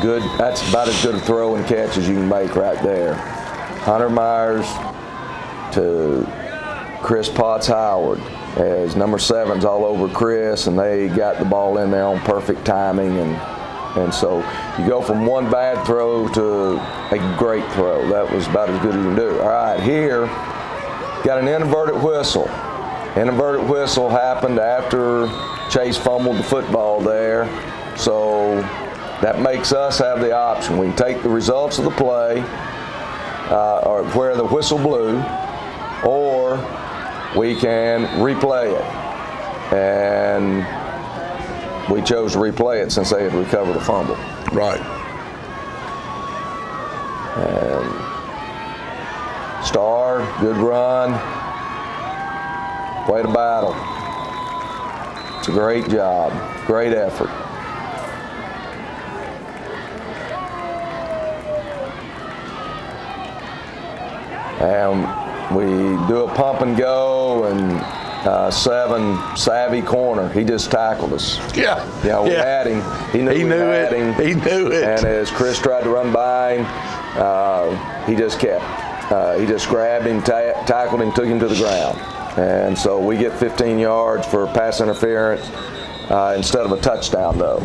good. That's about as good a throw and catch as you can make right there. Hunter Myers to Chris Potts Howard, as number 7's all over Chris, and they got the ball in there on perfect timing, and so you go from one bad throw to a great throw. That was about as good as you can do. All right, here got an inverted whistle. Inverted whistle happened after Chase fumbled the football there, so that makes us have the option. We can take the results of the play, or where the whistle blew, or we can replay it. And we chose to replay it since they had recovered a fumble. Right. And Star, good run. Way to battle. It's a great job, great effort. And we do a pump and go, and 7 savvy corner. He just tackled us. Yeah. Yeah, we had him. He knew He knew it. He knew it. And as Chris tried to run by him, he just kept. He just grabbed him, tackled him, took him to the ground. And so we get 15 yards for pass interference instead of a touchdown, though.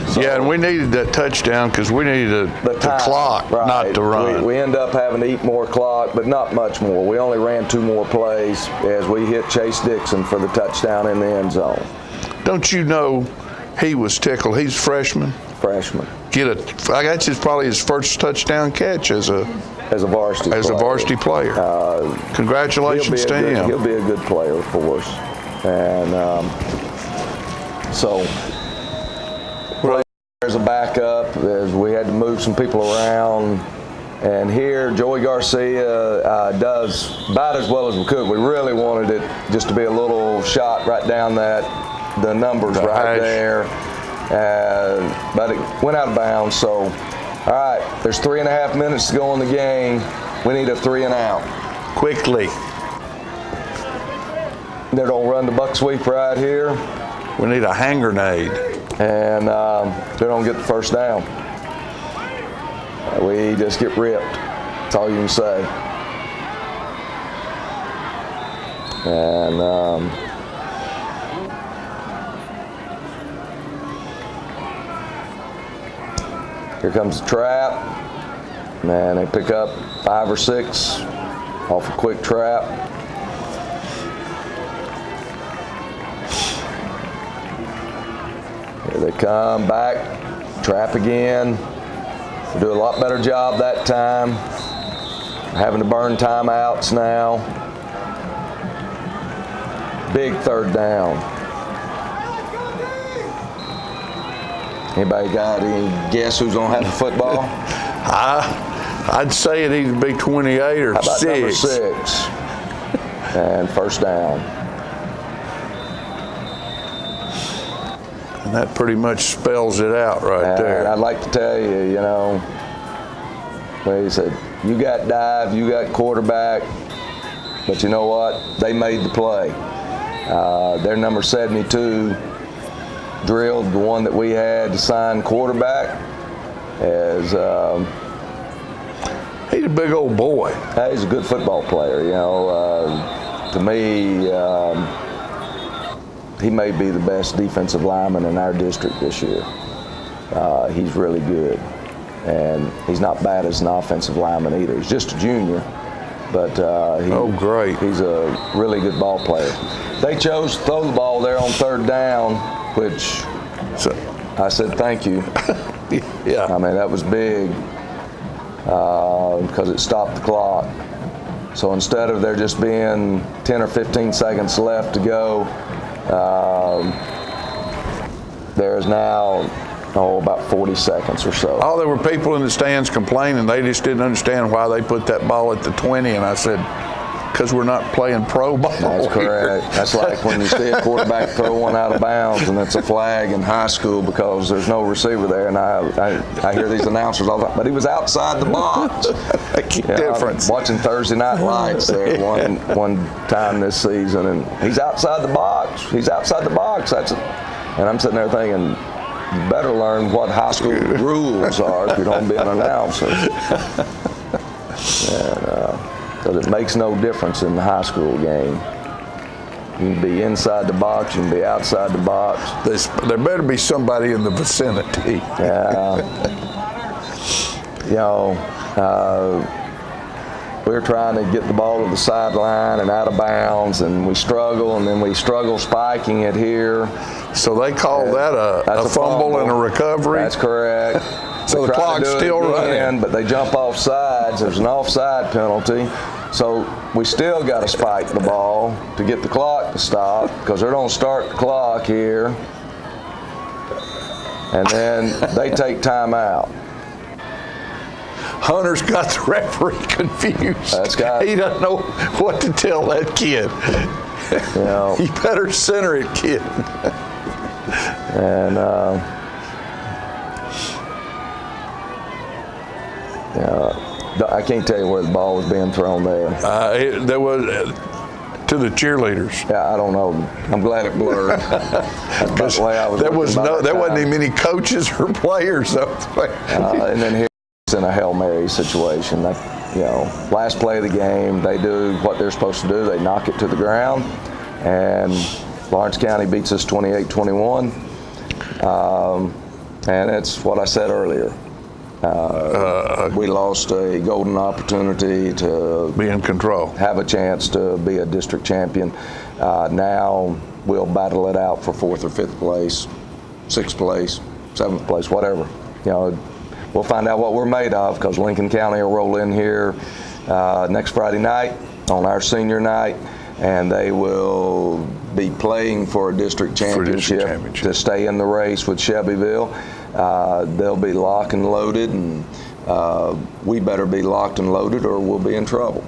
So, yeah, and we needed that touchdown because we needed the clock, not to run. We end up having to eat more clock, but not much more. We only ran 2 more plays as we hit Chase Dixon for the touchdown in the end zone. Don't you know he was tickled? He's a freshman. Freshman. That's probably his first touchdown catch as a varsity player. Congratulations to him. He'll be a good player for us. And so there's a backup as we had to move some people around. And here, Joey Garcia does about as well as we could. We really wanted it just to be a little shot right down the numbers right there. But it went out of bounds. So, all right, there's 3.5 minutes to go in the game. We need a 3 and out. Quickly. They're going to run the buck sweep right here. We need a hand grenade. And they're going to get the first down. We just get ripped. That's all you can say. And here comes the trap. Man, they pick up 5 or 6 off a quick trap. Here they come back, trap again. We do a lot better job that time. Having to burn timeouts now. Big 3rd down. Anybody got any guess who's going to have the football? I'd say it either be 28 or 6. How about number 6? And first down. And that pretty much spells it out right there. And I'd like to tell you, He said, you got dive, you got quarterback, but you know what? They made the play. Their number 72 drilled the one that we had to sign quarterback as he's a big old boy. He's a good football player, you know. To me, he may be the best defensive lineman in our district this year. He's really good. And he's not bad as an offensive lineman either. He's just a junior, but great. He's a really good ball player. They chose to throw the ball there on 3rd down, which I said thank you. Yeah. I mean, that was big because it stopped the clock. So instead of there just being 10 or 15 seconds left to go, there's now about 40 seconds or so. Oh, there were people in the stands complaining. They just didn't understand why they put that ball at the 20. And I said, because we're not playing pro ball. That's correct. That's like when you see a quarterback throw one out of bounds and it's a flag in high school because there's no receiver there. And I hear these announcers all the time, but he was outside the box. Difference. I'm watching Thursday Night Lights there one time this season, and he's outside the box. He's outside the box. And I'm sitting there thinking, you better learn what high school rules are if you're going to be an announcer. Because it makes no difference in the high school game. You can be inside the box, you can be outside the box. There better be somebody in the vicinity. Yeah. You know, we're trying to get the ball to the sideline and out of bounds, and we struggle, and then we struggle spiking it here. So they call that a fumble and a recovery? That's correct. So the clock's still running. But they jump off sides. There's an offside penalty. So we still got to spike the ball to get the clock to stop because they're going to start the clock here. And then they take time out. Hunter's got the referee confused. He doesn't know what to tell that kid. You know, you better center it, kid. And I can't tell you where the ball was being thrown there. There was to the cheerleaders. Yeah, I don't know. I'm glad it blurred. That's the way I was. There wasn't even any coaches or players up there. And then here it's in a Hail Mary situation. Last play of the game, they do what they're supposed to do. They knock it to the ground, and Lawrence County beats us 28-21. And it's what I said earlier. We lost a golden opportunity to be in control, have a chance to be a district champion. Now we'll battle it out for 4th or 5th place, 6th place, 7th place, whatever. We'll find out what we're made of because Lincoln County will roll in here next Friday night on our senior night, and they will be playing for a district championship to stay in the race with Shelbyville. They'll be locked and loaded, and we better be locked and loaded or we'll be in trouble.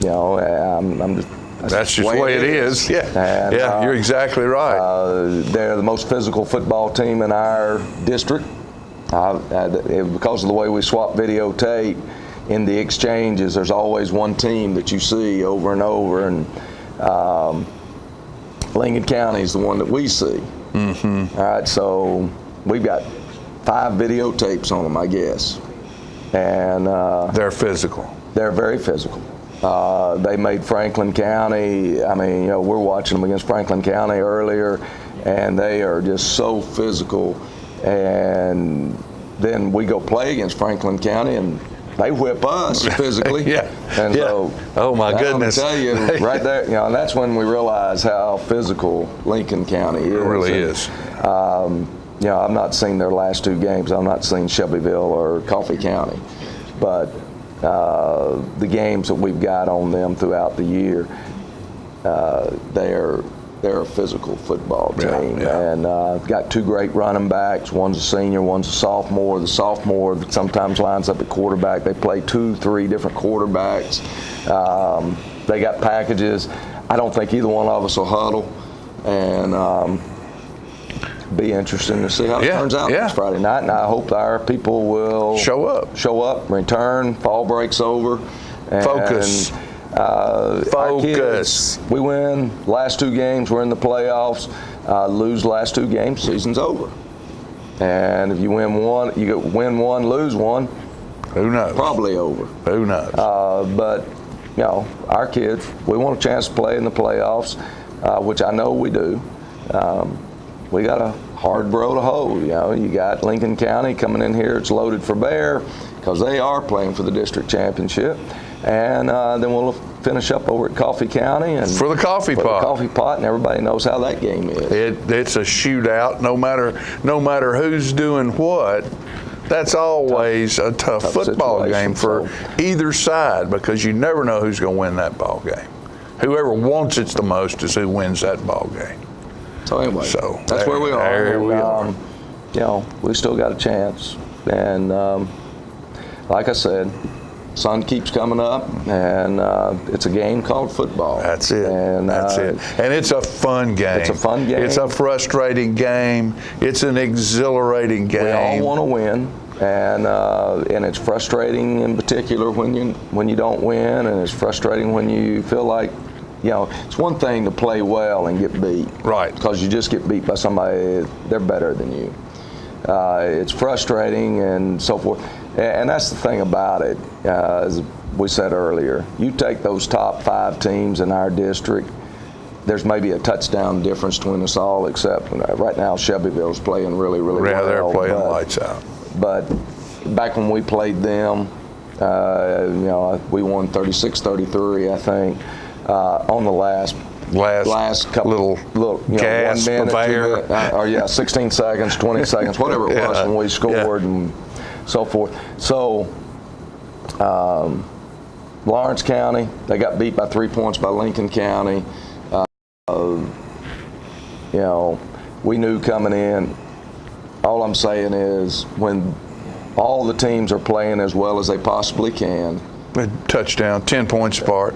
That's just the way it is. Yeah, and, you're exactly right. They're the most physical football team in our district. Because of the way we swap videotape in the exchanges, there's always one team that you see over and over, and Lincoln County is the one that we see. Mm-hmm. All right, so we've got 5 videotapes on them, I guess. And they're physical. They're very physical. They made Franklin County, we're watching them against Franklin County earlier, and they are just so physical. And then we go play against Franklin County, and they whip us physically. And so, oh my goodness! I tell you, right there, and that's when we realize how physical Lincoln County is. It really is. I've not seen their last 2 games. I've not seen Shelbyville or Coffee County, but the games that we've got on them throughout the year, they're a physical football team, and got 2 great running backs. One's a senior, one's a sophomore. The sophomore sometimes lines up at quarterback. They play 2-3 different quarterbacks. They got packages. I don't think either one of us will huddle, and be interesting to see how it turns out next Friday night, and I hope our people will show up, return, fall breaks over, and focus. Our kids, we win last 2 games, we're in the playoffs. Lose last 2 games, season's over. And if you win one, lose one. Who knows? Probably over. Who knows? But you know, our kids, we want a chance to play in the playoffs, which I know we do. We got a hard row to hoe. You know, you got Lincoln County coming in here. It's loaded for bear because they are playing for the district championship. And then we'll finish up over at Coffee County and for the coffee pot, and everybody knows how that game is. It's a shootout. No matter who's doing what, that's always a tough football game for either side because you never know who's going to win that ball game. Whoever wants it the most is who wins that ball game. So anyway, that's where we are. There we are. You know, we still got a chance, and like I said, sun keeps coming up, and it's a game called football. That's it. And that's it. And it's a fun game. It's a fun game. It's a frustrating game. It's an exhilarating game. We all want to win, and it's frustrating in particular when you don't win, and it's frustrating when you feel like, you know, it's one thing to play well and get beat. Right. Because you just get beat by somebody, they're better than you. It's frustrating and so forth. And that's the thing about it, as we said earlier, you take those top 5 teams in our district, there's maybe a touchdown difference between us all, except right now Shelbyville's playing really, really well. Yeah, they're playing lights out. But back when we played them, you know, we won 36-33, I think, on the last couple little gas 1 minute, or 16 seconds, 20 seconds, whatever it was when we scored and so forth. So Lawrence County, they got beat by 3 points by Lincoln County. You know, we knew coming in. All I'm saying is when all the teams are playing as well as they possibly can. A touchdown, 10 points apart.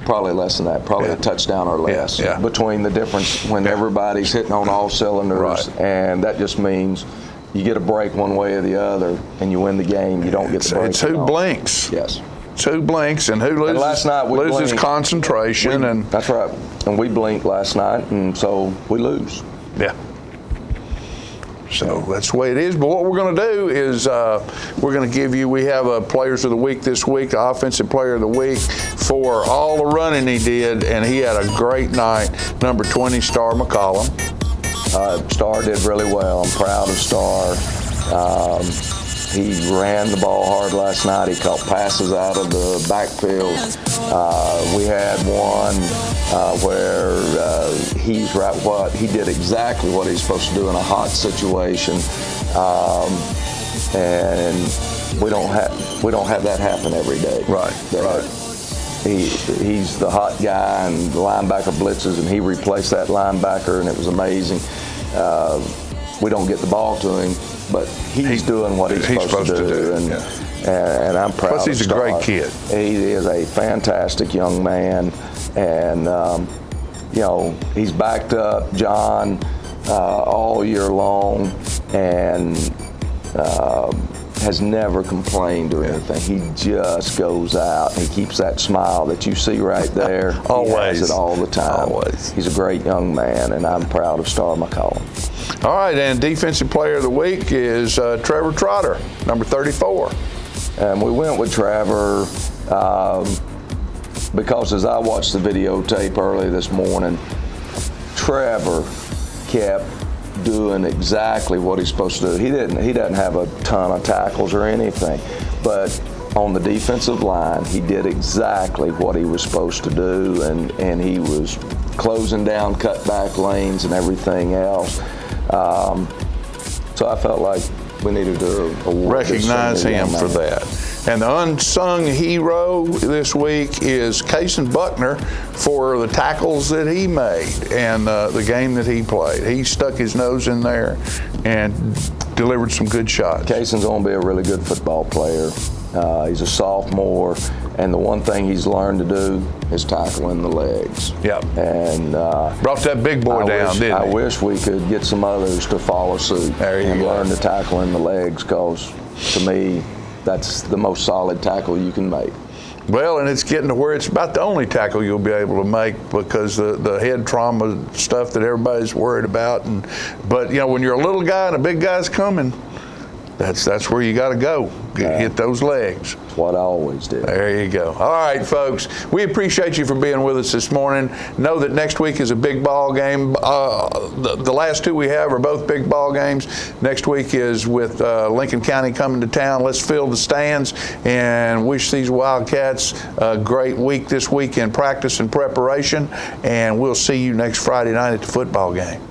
Probably less than that, probably a touchdown or less between the difference when everybody's hitting on all cylinders, and that just means you get a break one way or the other and you win the game, you don't get the break. It's who blinks. Yes. It's who blinks and who loses, and last night we loses blinked. concentration. And that's right. And we blinked last night, and so we lose. Yeah. So that's the way it is. But what we're going to do is we're going to give you, we have a Players of the Week this week, the Offensive Player of the Week for all the running he did, and he had a great night. Number 20, Star McCollum. Star did really well. I'm proud of Star. He ran the ball hard last night. He caught passes out of the backfield. We had one where he did exactly what he's supposed to do in a hot situation, and we don't have that happen every day. Right. He's the hot guy, and the linebacker blitzes, and he replaced that linebacker, and it was amazing. We don't get the ball to him, but he's doing what he's supposed to do. And I'm proud of Plus, he's a great kid. He is a fantastic young man, and you know, he's backed up John all year long, and has never complained or anything. He just goes out and he keeps that smile that you see right there. Always. He has it all the time. Always. He's a great young man, and I'm proud of Star McCollum. All right, and Defensive Player of the Week is Trevor Trotter, number 34. And we went with Trevor because as I watched the videotape early this morning, Trevor kept doing exactly what he's supposed to do. He doesn't have a ton of tackles or anything, but on the defensive line, he did exactly what he was supposed to do, and he was closing down cutback lanes and everything else. So I felt like we needed to recognize him for that. And the unsung hero this week is Cason Buckner for the tackles that he made and the game that he played. He stuck his nose in there and delivered some good shots. Cason's going to be a really good football player. He's a sophomore, And the one thing he's learned to do is tackle in the legs. Yep. And brought that big boy down, didn't he? I wish we could get some others to follow suit and learn to tackle in the legs, because to me, that's the most solid tackle you can make. Well, and it's getting to where it's about the only tackle you'll be able to make, because the head trauma stuff that everybody's worried about. But you know, when you're a little guy and a big guy's coming, that's where you got to go. Hit those legs. That's what I always do. There you go. All right, folks. We appreciate you for being with us this morning. Know that next week is a big ball game. The last two we have are both big ball games. Next week is with Lincoln County coming to town. Let's fill the stands and wish these Wildcats a great week this week in practice and preparation. And we'll see you next Friday night at the football game.